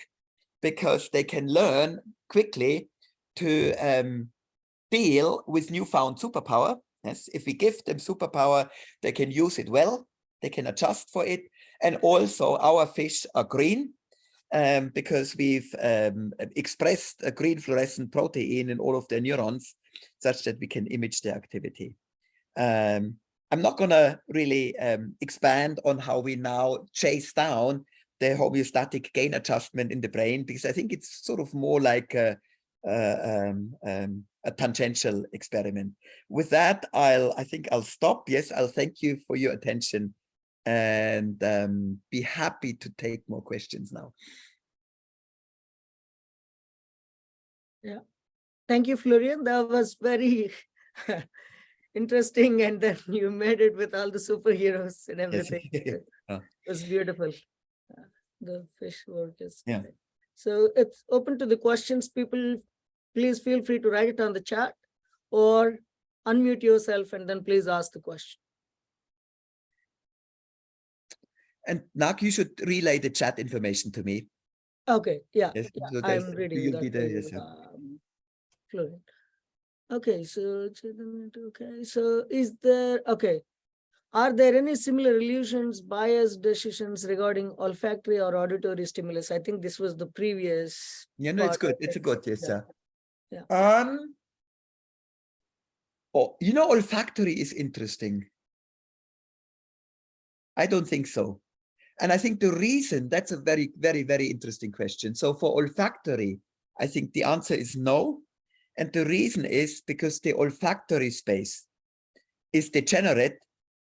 B: because they can learn quickly to deal with newfound superpower. Yes, if we give them superpower, they can use it well, they can adjust for it. And also our fish are green because we've expressed a green fluorescent protein in all of their neurons such that we can image their activity. I'm not going to really expand on how we now chase down the homeostatic gain adjustment in the brain, because I think it's sort of more like a tangential experiment. With that, I think I'll stop. Yes, I'll thank you for your attention and be happy to take more questions now.
A: Yeah. Thank you, Florian. That was very interesting. And then you made it with all the superheroes and everything. It was beautiful. The fish work is great. So it's open to the questions. People, please feel free to write it on the chat or unmute yourself and then please ask the question.
B: And Nak, you should relay the chat information to me.
A: Okay, yeah,
B: Yes,
A: yeah,
B: so
A: I'm reading
B: you'll
A: that
B: be
A: for
B: there,
A: you,
B: yes,
A: Florian. Okay, so is there, okay, are there any similar illusions, bias decisions regarding olfactory or auditory stimulus? I think this was the previous.
B: Yeah, no, it's
A: part.
B: good. It's a good, yes,
A: Yeah.
B: Oh, you know, olfactory is interesting. I don't think so. And I think the reason, that's a very, very, very interesting question. So for olfactory, I think the answer is no. And the reason is because the olfactory space is degenerate,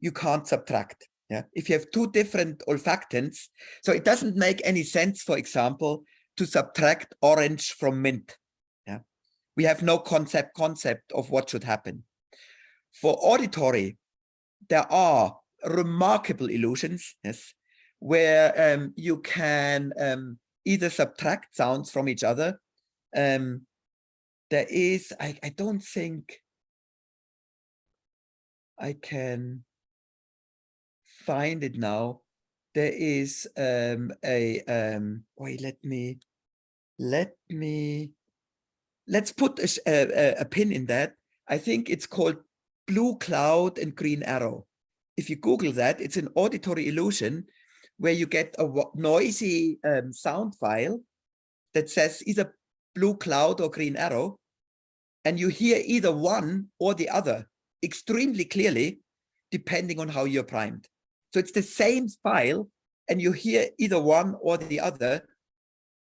B: you can't subtract. Yeah. If you have two different olfactants, so it doesn't make any sense, for example, to subtract orange from mint. Yeah. We have no concept of what should happen. For auditory, there are remarkable illusions, yes, where you can either subtract sounds from each other. There is, I don't think I can find it now. There is wait, let's put a pin in that. I think it's called blue cloud and green arrow. If you Google that, it's an auditory illusion where you get a noisy sound file that says either blue cloud or green arrow, and you hear either one or the other extremely clearly, depending on how you're primed. So it's the same file, and you hear either one or the other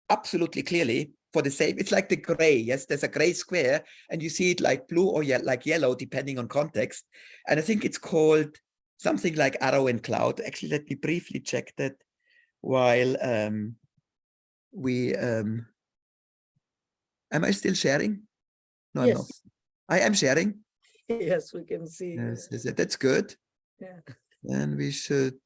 B: absolutely clearly for the same. It's like the gray. Yes, there's a gray square, and you see it like blue or like yellow, depending on context. And I think it's called something like arrow and cloud. Actually, let me briefly check that while we am I still sharing? No,
A: yes.
B: I'm not. I am sharing.
A: Yes, we can see.
B: Yes, that's good.
A: Yeah.
B: Then we should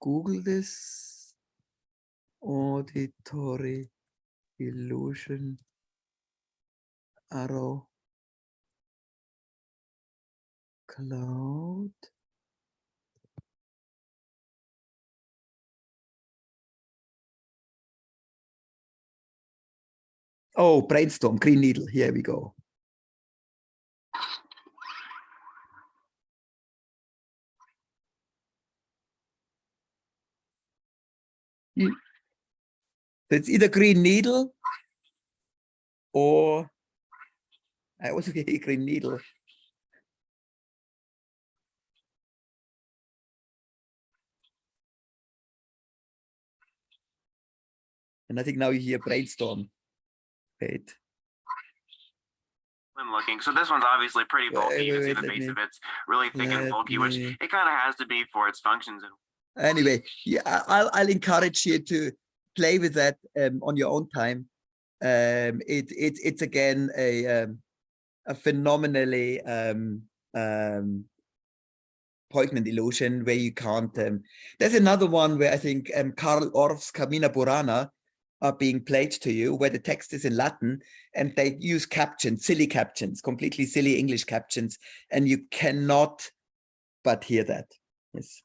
B: Google this auditory illusion arrow cloud. Oh, brainstorm, green needle. Here we go. It's either green needle or I also get a green needle. And I think now you hear brainstorm. Wait.
J: I'm looking. So this one's obviously pretty bulky. You can see the base of it's really thick and bulky, which it kind of has to be for its functions.
B: Anyway, yeah, I'll encourage you to play with that on your own time. It's again a phenomenally poignant illusion where you can't. There's another one where I think Karl Orff's Carmina Burana are being played to you, where the text is in Latin and they use captions, silly captions, completely silly English captions, and you cannot but hear that. Yes.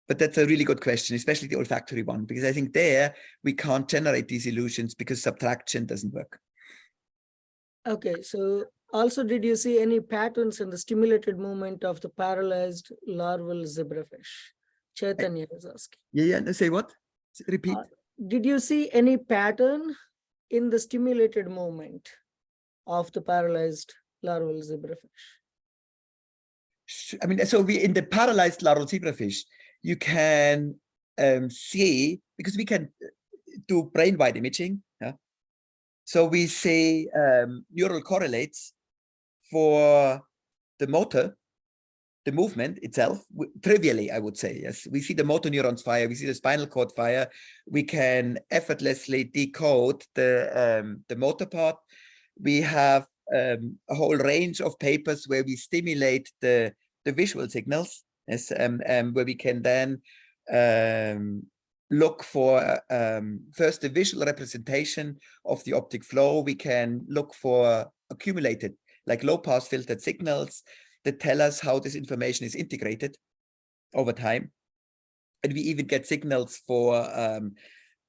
B: But that's a really good question, especially the olfactory one, because I think there we can't generate these illusions because subtraction doesn't work. Okay, so also, did you see any patterns in the stimulated movement of the paralyzed larval zebrafish? Chaitanya is asking. Yeah, say what? Repeat. Did you see any pattern in the stimulated movement of the paralyzed larval zebrafish? I mean, so we in the paralyzed larval zebrafish, you can see, because we can do brain-wide imaging. Yeah? So we see neural correlates for the motor, the movement itself, trivially, I would say. Yes, we see the motor neurons fire, we see the spinal cord fire. We can effortlessly decode the motor part. We have a whole range of papers where we stimulate the visual signals, yes, where we can then look for first the visual representation of the optic flow. We can look for accumulated, like low pass filtered signals that tell us how this information is integrated over time. And we even get signals for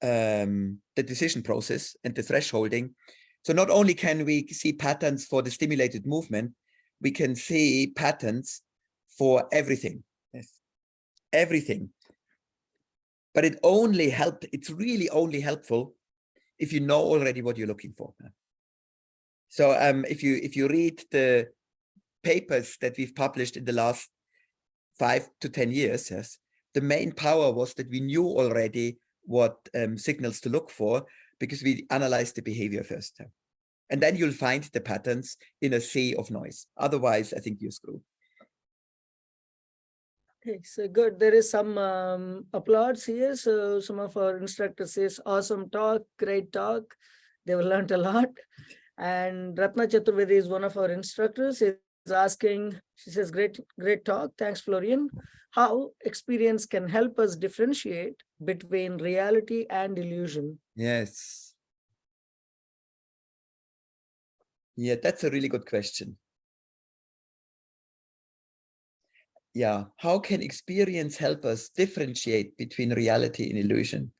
B: the decision process and the thresholding. So not only can we see patterns for the stimulated movement, we can see patterns for everything. Yes, everything. But it only helped, it's really only helpful if you know already what you're looking for. So if you read the papers that we've published in the last 5 to 10 years, yes, the main power was that we knew already what signals to look for, because we analyzed the behavior first. And then you'll find the patterns in a sea of noise. Otherwise, I think you're screwed.
A: Okay, so good. There is some applause here. So some of our instructors says, awesome talk, great talk. They've learned a lot. And Ratna Chaturvedi is one of our instructors. Is asking, she says, great talk. Thanks, Florian. How experience can help us differentiate between reality and illusion?
B: Yes. Yeah, that's a really good question. Yeah, how can experience help us differentiate between reality and illusion?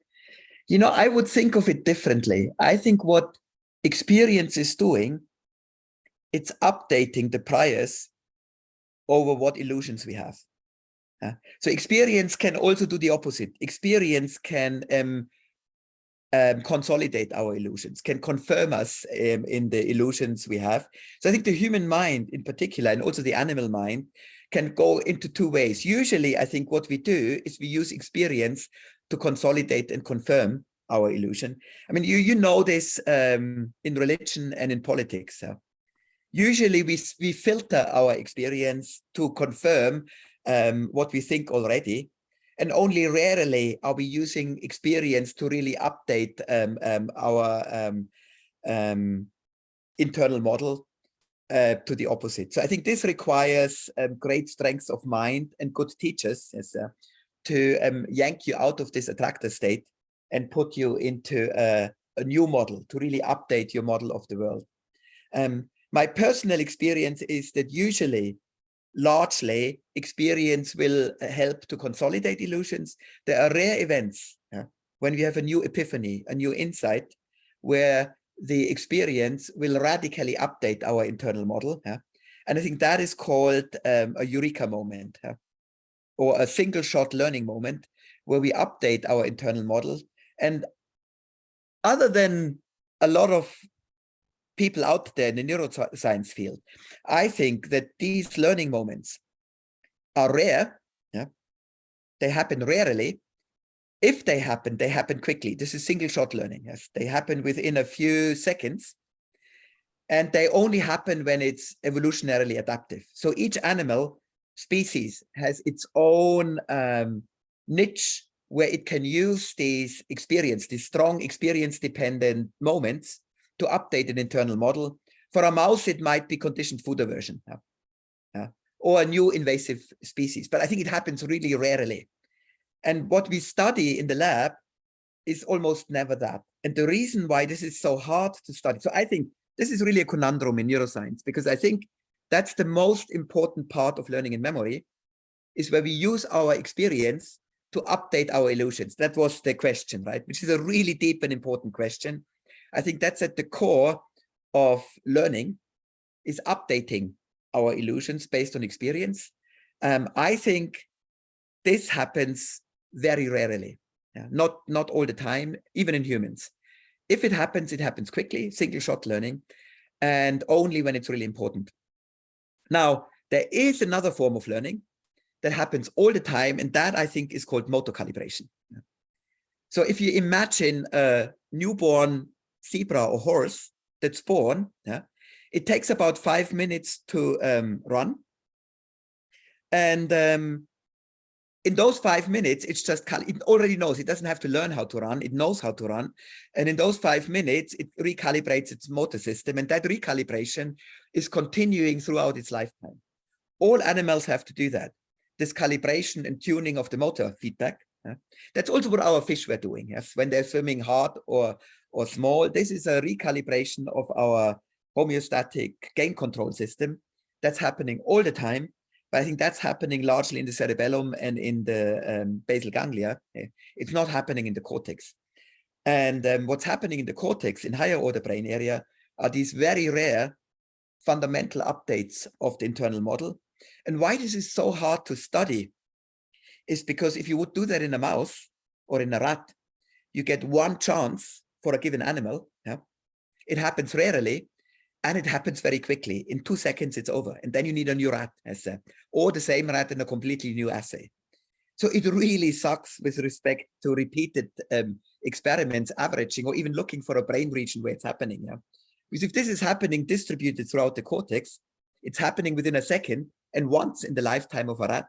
B: You know, I would think of it differently. I think what experience is doing, it's updating the priors over what illusions we have. So experience can also do the opposite. Experience can consolidate our illusions, can confirm us in the illusions we have. So I think the human mind in particular, and also the animal mind, can go into two ways. Usually, I think what we do is we use experience to consolidate and confirm our illusion. I mean, you know this in religion and in politics. Usually, we filter our experience to confirm what we think already. And only rarely are we using experience to really update our internal model to the opposite. So I think this requires great strength of mind and good teachers, yes, to yank you out of this attractor state and put you into a new model, to really update your model of the world. My personal experience is that usually, largely, experience will help to consolidate illusions. There are rare events when we have a new epiphany, a new insight, where the experience will radically update our internal model. And I think that is called a eureka moment, or a single shot learning moment, where we update our internal model. And other than a lot of people out there in the neuroscience field, I think that these learning moments are rare. They happen rarely. If they happen quickly. This is single shot learning. Yes, they happen within a few seconds, and they only happen when it's evolutionarily adaptive. So each animal species has its own niche where it can use these strong experience-dependent moments to update an internal model. For a mouse, it might be conditioned food aversion, or a new invasive species. But I think it happens really rarely. And what we study in the lab is almost never that. And the reason why this is so hard to study, so I think this is really a conundrum in neuroscience, because I think that's the most important part of learning and memory, is where we use our experience to update our illusions. That was the question, right? Which is a really deep and important question. I think that's at the core of learning, is updating our illusions based on experience. I think this happens very rarely, not all the time, even in humans. If it happens quickly, single shot learning, and only when it's really important. Now, There is another form of learning that happens all the time, and that I think is called motor calibration. So if you imagine a newborn zebra or horse that's born, it takes about 5 minutes to run. And in those 5 minutes, it's just, it already knows, it doesn't have to learn how to run, it knows how to run. And in those 5 minutes, it recalibrates its motor system, and that recalibration is continuing throughout its lifetime. All animals have to do that. This calibration and tuning of the motor feedback. That's also what our fish were doing. Yes, when they're swimming hard or small, this is a recalibration of our homeostatic gain control system. That's happening all the time. But I think that's happening largely in the cerebellum and in the basal ganglia. It's not happening in the cortex. And what's happening in the cortex, in higher order brain area, are these very rare fundamental updates of the internal model. And why this is so hard to study is because if you would do that in a mouse or in a rat, you get one chance for a given animal. It happens rarely, and it happens very quickly. In 2 seconds, it's over. And then you need a new rat, or the same rat in a completely new assay. So it really sucks with respect to repeated experiments, averaging, or even looking for a brain region where it's happening. Because if this is happening distributed throughout the cortex, it's happening within a second and once in the lifetime of a rat.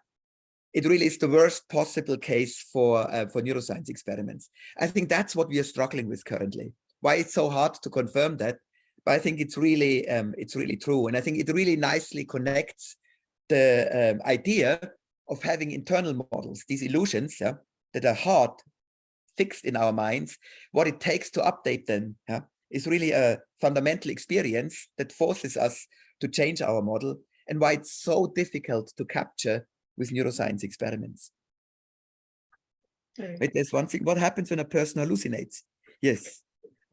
B: It really is the worst possible case for neuroscience experiments. I think that's what we are struggling with currently. Why it's so hard to confirm that, but I think it's really true. And I think it really nicely connects the idea of having internal models, these illusions that are hard, fixed in our minds. What it takes to update them is really a fundamental experience that forces us to change our model, and why it's so difficult to capture with neuroscience experiments. Wait, there's one thing. What happens when a person hallucinates? Yes.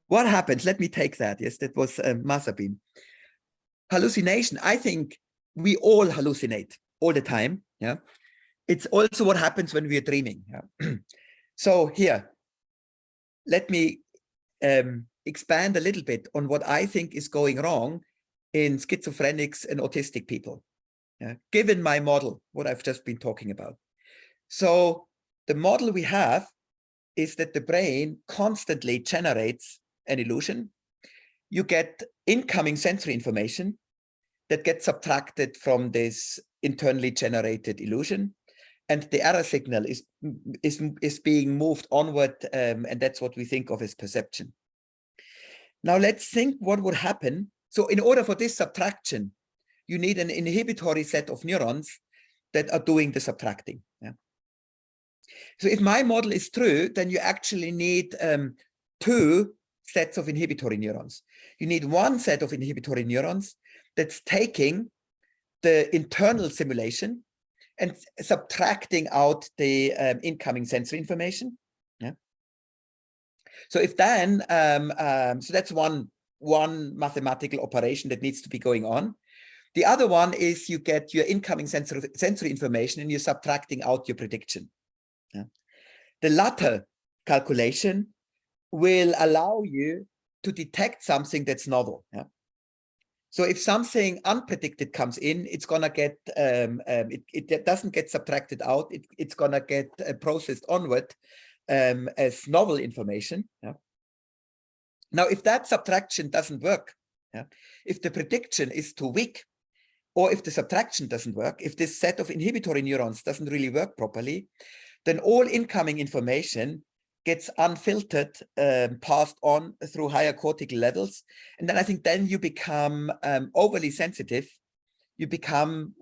B: What happens? Let me take that. Yes, that was Mazabin. Hallucination. I think we all hallucinate all the time. Yeah. It's also what happens when we are dreaming. Yeah? So here, let me expand a little bit on what I think is going wrong in schizophrenics and autistic people, given my model, what I've just been talking about. So the model we have is that the brain constantly generates an illusion. You get incoming sensory information that gets subtracted from this internally generated illusion, and the error signal is being moved onward, and that's what we think of as perception. Now let's think what would happen. So in order for this subtraction, you need an inhibitory set of neurons that are doing the subtracting. So if my model is true, then you actually need 2 sets of inhibitory neurons. You need one set of inhibitory neurons that's taking the internal simulation and subtracting out the incoming sensory information. So if then, so that's one mathematical operation that needs to be going on. The other one is you get your incoming sensory information and you're subtracting out your prediction. The latter calculation will allow you to detect something that's novel. So if something unpredicted comes in, it's gonna get, it doesn't get subtracted out, it's gonna get processed onward as novel information. Now, if that subtraction doesn't work, if the prediction is too weak, or if the subtraction doesn't work, if this set of inhibitory neurons doesn't really work properly, then all incoming information gets unfiltered, passed on through higher cortical levels. And then I think then you become overly sensitive. You become,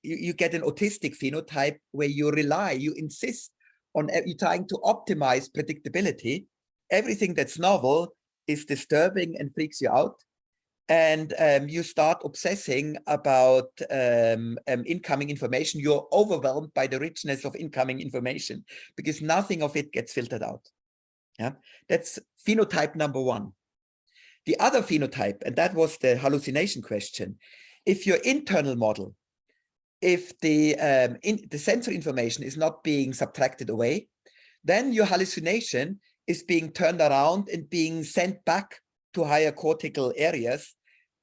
B: you get an autistic phenotype where you insist on you trying to optimize predictability. Everything that's novel is disturbing and freaks you out. And you start obsessing about incoming information. You're overwhelmed by the richness of incoming information because nothing of it gets filtered out. That's phenotype number 1. The other phenotype, and that was the hallucination question. If your internal model, if the sensory information is not being subtracted away, then your hallucination is being turned around and being sent back to higher cortical areas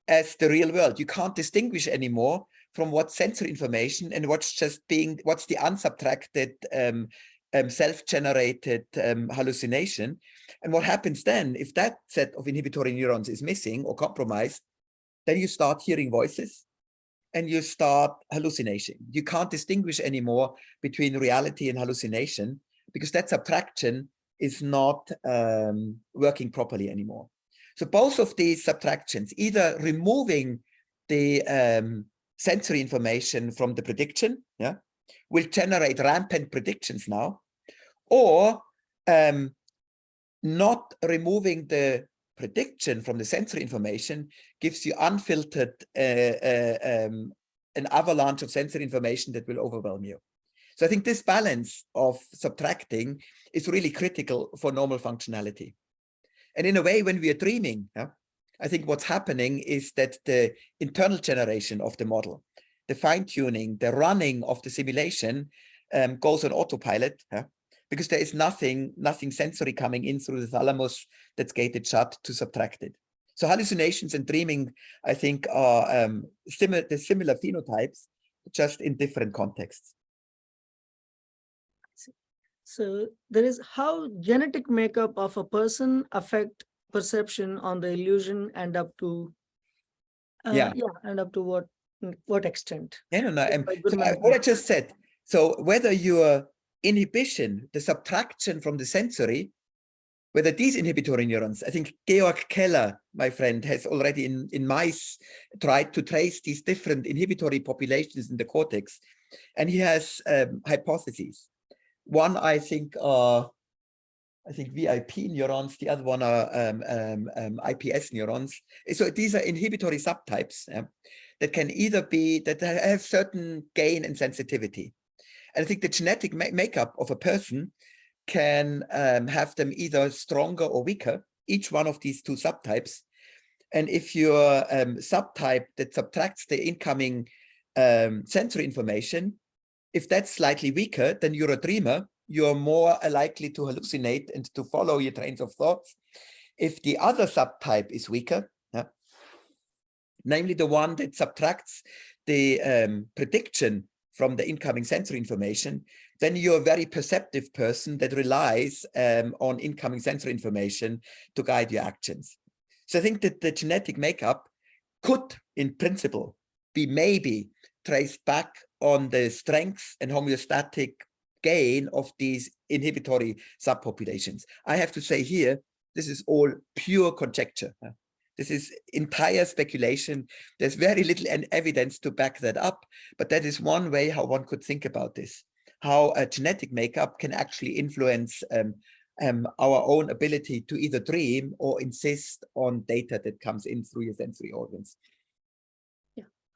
B: as the real world. You can't distinguish anymore from what's sensory information and what's the unsubtracted self-generated hallucination. And what happens then, if that set of inhibitory neurons is missing or compromised, then you start hearing voices and you start hallucination. You can't distinguish anymore between reality and hallucination because that subtraction is not working properly anymore. So both of these subtractions, either removing the sensory information from the prediction, will generate rampant predictions now, or not removing the prediction from the sensory information gives you unfiltered an avalanche of sensory information that will overwhelm you. So I think this balance of subtracting is really critical for normal functionality. And in a way, when we are dreaming, I think what's happening is that the internal generation of the model, the fine-tuning, the running of the simulation goes on autopilot, because there is nothing sensory coming in through the thalamus that's gated shut to subtract it. So hallucinations and dreaming, I think, are similar phenotypes, just in different contexts.
A: So there is how genetic makeup of a person affect perception on the illusion and up to and up to what extent?
B: No. So what I just said. So whether your inhibition, the subtraction from the sensory, whether these inhibitory neurons, I think Georg Keller, my friend, has already in mice tried to trace these different inhibitory populations in the cortex, and he has hypotheses. One, I think VIP neurons, the other one are IPS neurons. So these are inhibitory subtypes that can either be, that have certain gain and sensitivity. And I think the genetic makeup of a person can have them either stronger or weaker, each one of these two subtypes. And if your subtype that subtracts the incoming sensory information, if that's slightly weaker, then you're a dreamer. You're more likely to hallucinate and to follow your trains of thoughts. If the other subtype is weaker, namely the one that subtracts the prediction from the incoming sensory information, then you're a very perceptive person that relies on incoming sensory information to guide your actions. So I think that the genetic makeup could, in principle, be maybe traced back on the strengths and homeostatic gain of these inhibitory subpopulations. I have to say here, this is all pure conjecture. This is entire speculation. There's very little evidence to back that up, but that is one way how one could think about this, how a genetic makeup can actually influence our own ability to either dream or insist on data that comes in through your sensory organs.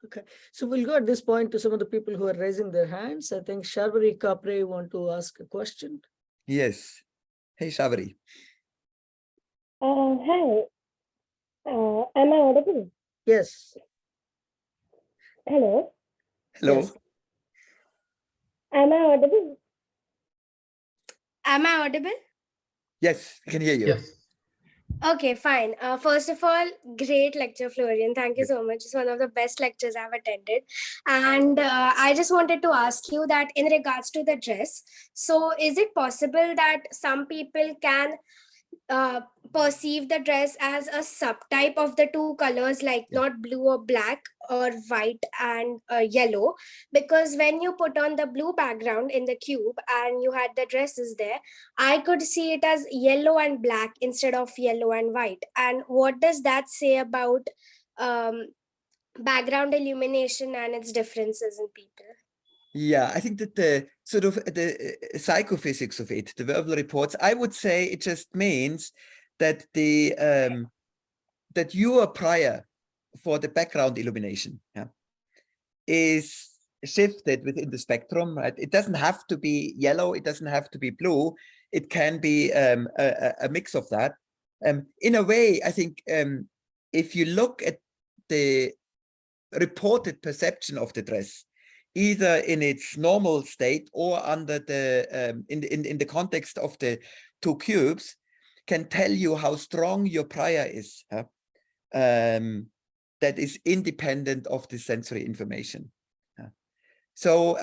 A: Okay, so we'll go at this point to some of the people who are raising their hands. I think Sharvari Kapre want to ask a question.
B: Yes. Hey, Sharvari.
K: Hi. Am I audible?
A: Yes.
K: Hello.
B: Hello.
A: Yes.
K: Am I audible?
L: Am I audible?
B: Yes, I can hear you.
G: Yes.
L: Okay, fine. First of all, great lecture, Florian. Thank you so much. It's one of the best lectures I've attended. And I just wanted to ask you that in regards to the dress, so is it possible that some people can perceive the dress as a subtype of the two colors, like not blue or black or white and yellow? Because when you put on the blue background in the cube and you had the dresses there, I could see it as yellow and black instead of yellow and white. And what does that say about background illumination and its differences in people?
B: Yeah, I think that the sort of the psychophysics of it, the verbal reports, I would say it just means that the that your prior for the background illumination is shifted within the spectrum, right? It doesn't have to be yellow, it doesn't have to be blue, it can be a mix of that. In a way, I think if you look at the reported perception of the dress, either in its normal state or under the in the context of the two cubes, can tell you how strong your prior is, that is independent of the sensory information. So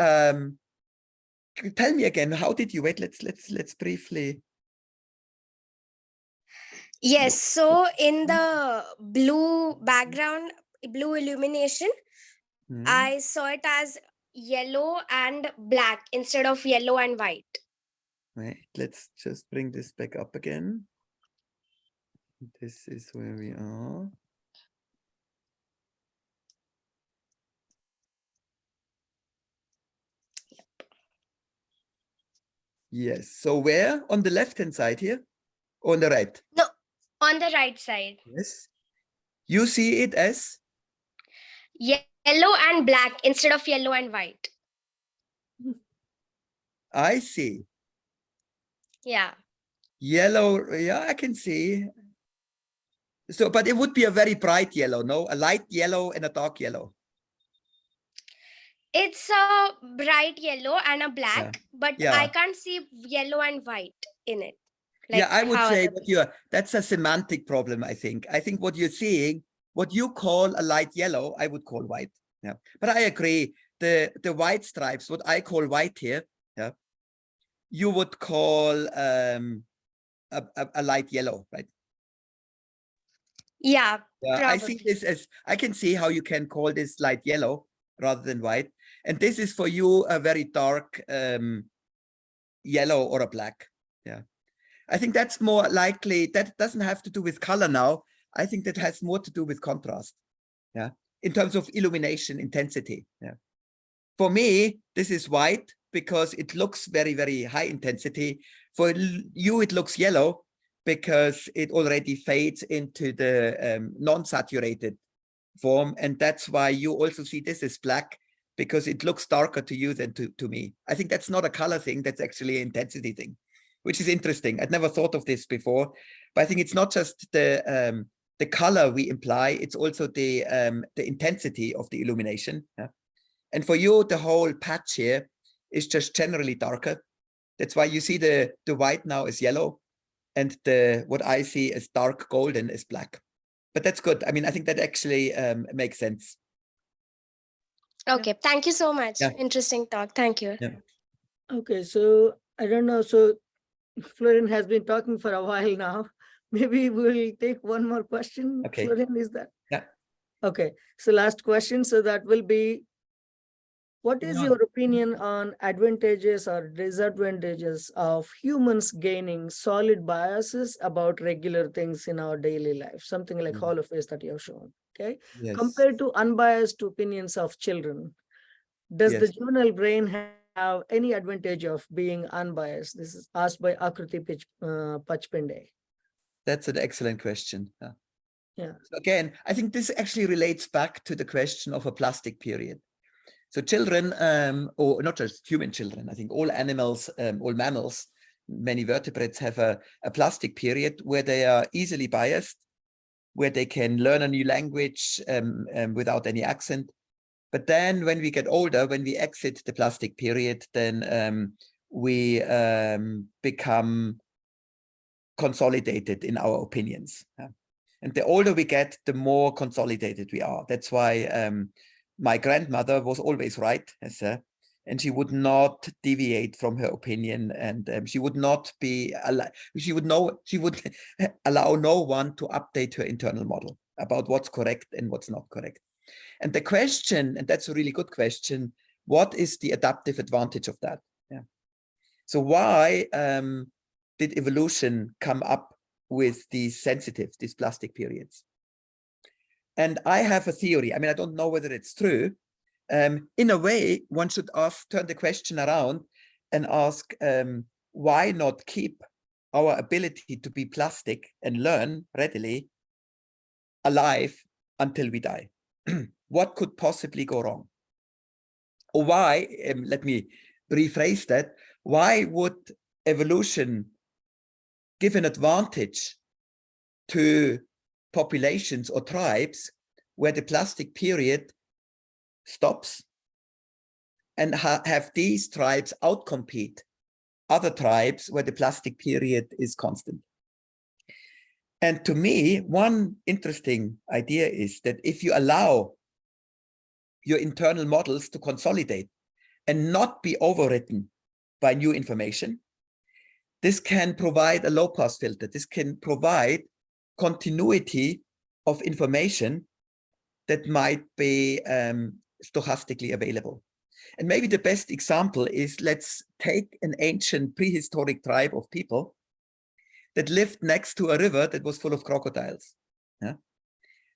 B: tell me again, how did you wait? Let's briefly.
L: Yes, so in the blue background, blue illumination, I saw it as yellow and black instead of yellow and white.
B: Wait, let's just bring this back up again. This is where we are. Yes, so where? On the left-hand side here? Or on the right?
L: No, on the right side.
B: Yes. You see it as?
L: Yellow and black instead of yellow and white.
B: I see.
L: Yeah.
B: Yellow, yeah, I can see. So, but it would be a very bright yellow, no? A light yellow and a dark yellow.
L: It's a bright yellow and a black, but
B: Yeah.
L: I can't see yellow and white in it.
B: Yeah, I would
L: how
B: say
L: other
B: that that's a semantic problem, I think. I think what you're seeing, what you call a light yellow, I would call white. Yeah. But I agree. The white stripes, what I call white here, yeah, you would call a light yellow, right?
L: Yeah,
B: Yeah, I see this as, I can see how you can call this light yellow rather than white. And this is for you a very dark yellow or a black. Yeah. I think that's more likely, that doesn't have to do with color now. I think that has more to do with contrast. Yeah. In terms of illumination intensity. Yeah. For me, this is white because it looks very, very high intensity. For you, it looks yellow because it already fades into the non-saturated form. And that's why you also see this as black, because it looks darker to you than to me. I think that's not a color thing, that's actually an intensity thing, which is interesting. I'd never thought of this before, but I think it's not just the color we imply, it's also the intensity of the illumination. Yeah? And for you, the whole patch here is just generally darker. That's why you see the white now is yellow, and what I see as dark golden is black. But that's good. I mean, I think that actually makes sense.
L: Okay, thank you so much.
B: Yeah.
L: Interesting talk. Thank you.
B: Yeah.
A: Okay, so I don't know. So Florian has been talking for a while now. Maybe we'll take one more question.
B: Okay.
A: Florian, is that?
B: Yeah.
A: Okay, so last question. So that will be, what is your opinion on advantages or disadvantages of humans gaining solid biases about regular things in our daily life? Something like Hall of Face that you have shown, okay?
B: Yes.
A: Compared to unbiased opinions of children, does the juvenile brain have any advantage of being unbiased? This is asked by Akriti Pachpende.
B: That's an excellent question.
A: Yeah.
B: So again, I think this actually relates back to the question of a plastic period. So children, or not just human children, I think all animals, all mammals, many vertebrates have a plastic period where they are easily biased, where they can learn a new language without any accent. But then when we get older, when we exit the plastic period, then we become consolidated in our opinions. And the older we get, the more consolidated we are. That's why my grandmother was always right, and she would not deviate from her opinion, and she would not be she would allow no one to update her internal model about what's correct and what's not correct. And the question, and that's a really good question, what is the adaptive advantage of that? Yeah. So why did evolution come up with these plastic periods? And I have a theory. I mean, I don't know whether it's true. In a way, one should turn the question around and ask, why not keep our ability to be plastic and learn readily alive until we die? What could possibly go wrong? Or why, let me rephrase that, why would evolution give an advantage to populations or tribes where the plastic period stops, and have these tribes outcompete other tribes where the plastic period is constant? And to me, one interesting idea is that if you allow your internal models to consolidate, and not be overwritten by new information. This can provide a low pass filter. This can provide continuity of information that might be stochastically available. And maybe the best example is, let's take an ancient prehistoric tribe of people that lived next to a river that was full of crocodiles. Yeah?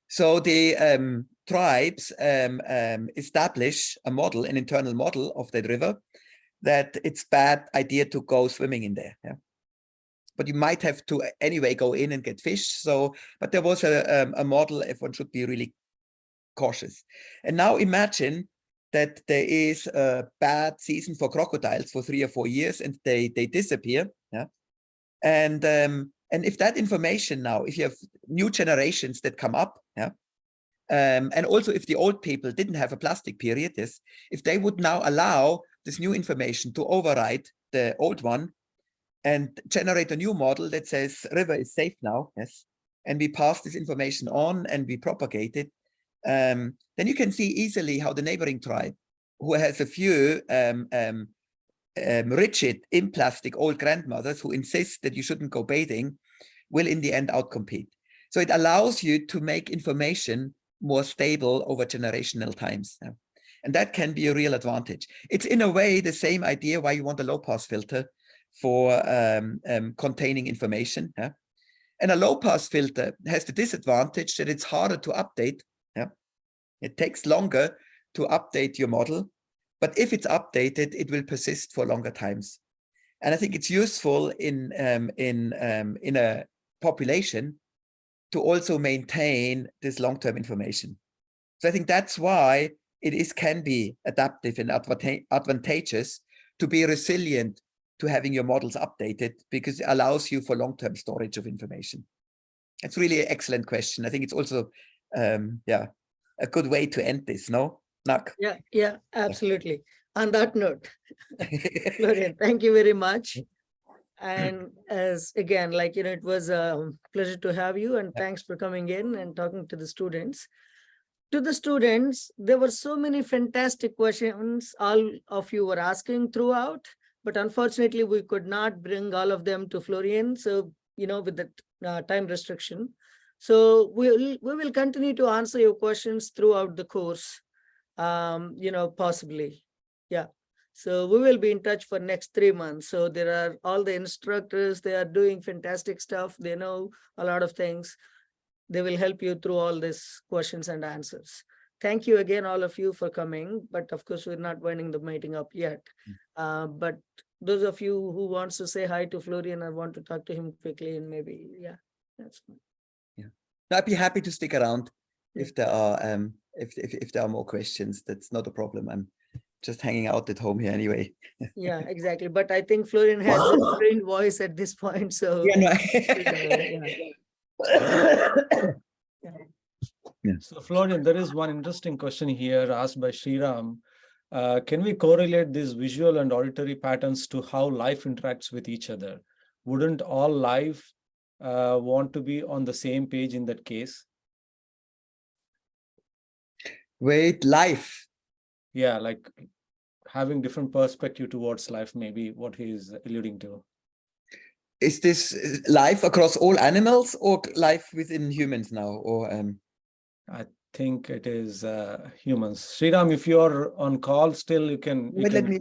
B: So the tribes establish a model, an internal model of that river, that it's bad idea to go swimming in there. Yeah? But you might have to anyway go in and get fish. So, but there was a model if one should be really cautious. And now imagine that there is a bad season for crocodiles for 3 or 4 years and they disappear. Yeah. And if that information now, if you have new generations that come up, yeah, and also if the old people didn't have a plastic period, yes, if they would now allow this new information to override the old one and generate a new model that says river is safe now, yes, and we pass this information on and we propagate it, then you can see easily how the neighboring tribe, who has a few rigid in plastic old grandmothers who insist that you shouldn't go bathing, will in the end outcompete. So it allows you to make information more stable over generational times. Yeah. And that can be a real advantage. It's in a way the same idea why you want a low pass filter for containing information. Yeah. And a low pass filter has the disadvantage that it's harder to update. Yeah. It takes longer to update your model, but if it's updated, it will persist for longer times. And I think it's useful in a population to also maintain this long-term information. So I think that's why it can be adaptive and advantageous to be resilient to having your models updated, because it allows you for long-term storage of information. It's really an excellent question. I think it's also, yeah, a good way to end this, no? Nak?
A: Yeah, absolutely. On that note, Florian, thank you very much. And as again, like, it was a pleasure to have you, and thanks for coming in and talking to the students. To the students, there were so many fantastic questions all of you were asking throughout, but unfortunately we could not bring all of them to Florian. So, with the time restriction. So we will continue to answer your questions throughout the course, possibly. Yeah. So we will be in touch for next 3 months. So there are all the instructors, they are doing fantastic stuff. They know a lot of things. They will help you through all these questions and answers. Thank you again, all of you, for coming. But of course, we're not winding the meeting up yet. But those of you who wants to say hi to Florian, I want to talk to him quickly, and maybe, yeah, that's fine.
B: Yeah, I'd be happy to stick around if there are if there are more questions. That's not a problem. I'm just hanging out at home here anyway.
A: Yeah, exactly. But I think Florian has a trained voice at this point. So
B: yeah, no.
A: Yeah.
F: So Florian, there is one interesting question here asked by Sriram. Can we correlate these visual and auditory patterns to how life interacts with each other? Wouldn't all life want to be on the same page in that case?
B: Wait, life?
F: Yeah, like having different perspective towards life, maybe what he is alluding to.
B: Is this life across all animals or life within humans now? Or
F: I think it is humans. Sriram, if you're on call still, you can.
B: Let me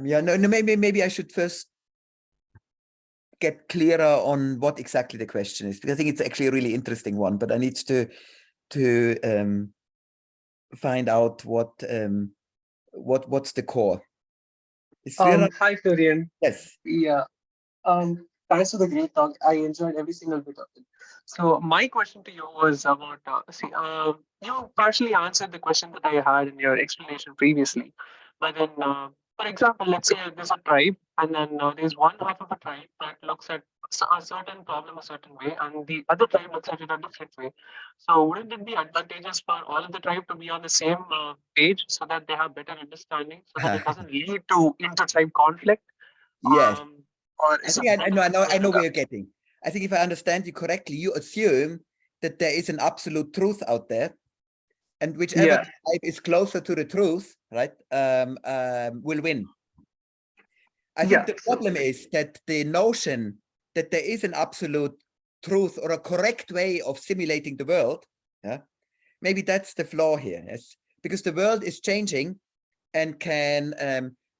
B: yeah, no, maybe I should first get clearer on what exactly the question is, because I think it's actually a really interesting one, but I need to find out what's the core.
M: Hi, Florian.
B: Yes.
M: Yeah. Thanks for the great talk. I enjoyed every single bit of it. So my question to you was about, you partially answered the question that I had in your explanation previously. But then, for example, let's say there's a tribe, and then there's one half of a tribe that looks at a certain problem a certain way, and the other tribe looks at it a different way. So wouldn't it be advantageous for all of the tribe to be on the same page so that they have better understanding, so that it doesn't lead to inter-tribe conflict?
B: Yes.
M: Or
B: I think I know where you're getting. I think if I understand you correctly, you assume that there is an absolute truth out there, and whichever
M: Yeah.
B: tribe is closer to the truth, right, will win. I think
M: Yeah,
B: the
M: so-
B: problem is that the notion that there is an absolute truth or a correct way of simulating the world, yeah, maybe that's the flaw here, yes, because the world is changing and can,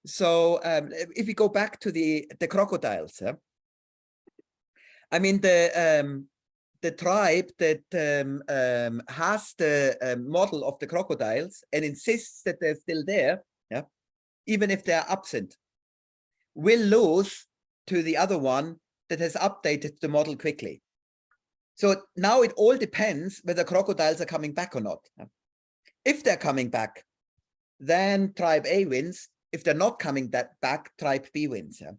B: if we go back to the crocodiles, yeah, I mean, the tribe that has the model of the crocodiles and insists that they're still there, yeah, even if they're absent, will lose to the other one that has updated the model quickly. So now it all depends whether crocodiles are coming back or not. If they're coming back, then tribe A wins. If they're not coming back, tribe B wins. Yeah?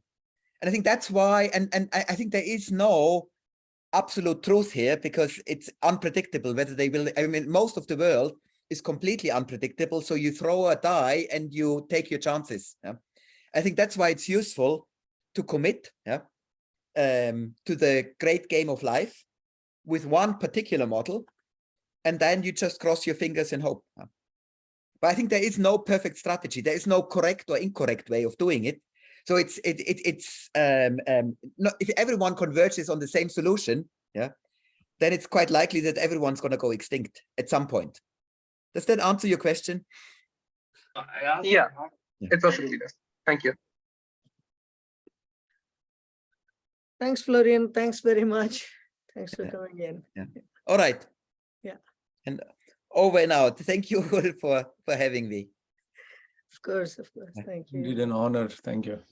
B: And I think that's why, and I think there is no absolute truth here, because it's unpredictable whether they will. I mean, most of the world is completely unpredictable. So you throw a die and you take your chances. Yeah? I think that's why it's useful to commit, yeah, to the great game of life with one particular model, and then you just cross your fingers and hope. Yeah? But I think there is no perfect strategy. There is no correct or incorrect way of doing it. So it's if everyone converges on the same solution, yeah, then it's quite likely that everyone's going to go extinct at some point. Does that answer your question?
M: Yeah, it perfectly does. Thank you.
A: Thanks, Florian. Thanks very much. Thanks for coming in.
B: Yeah. All right.
A: Yeah.
B: And over and out. Thank you for having me.
A: Of course. Thank you.
F: Indeed an honor. Thank you.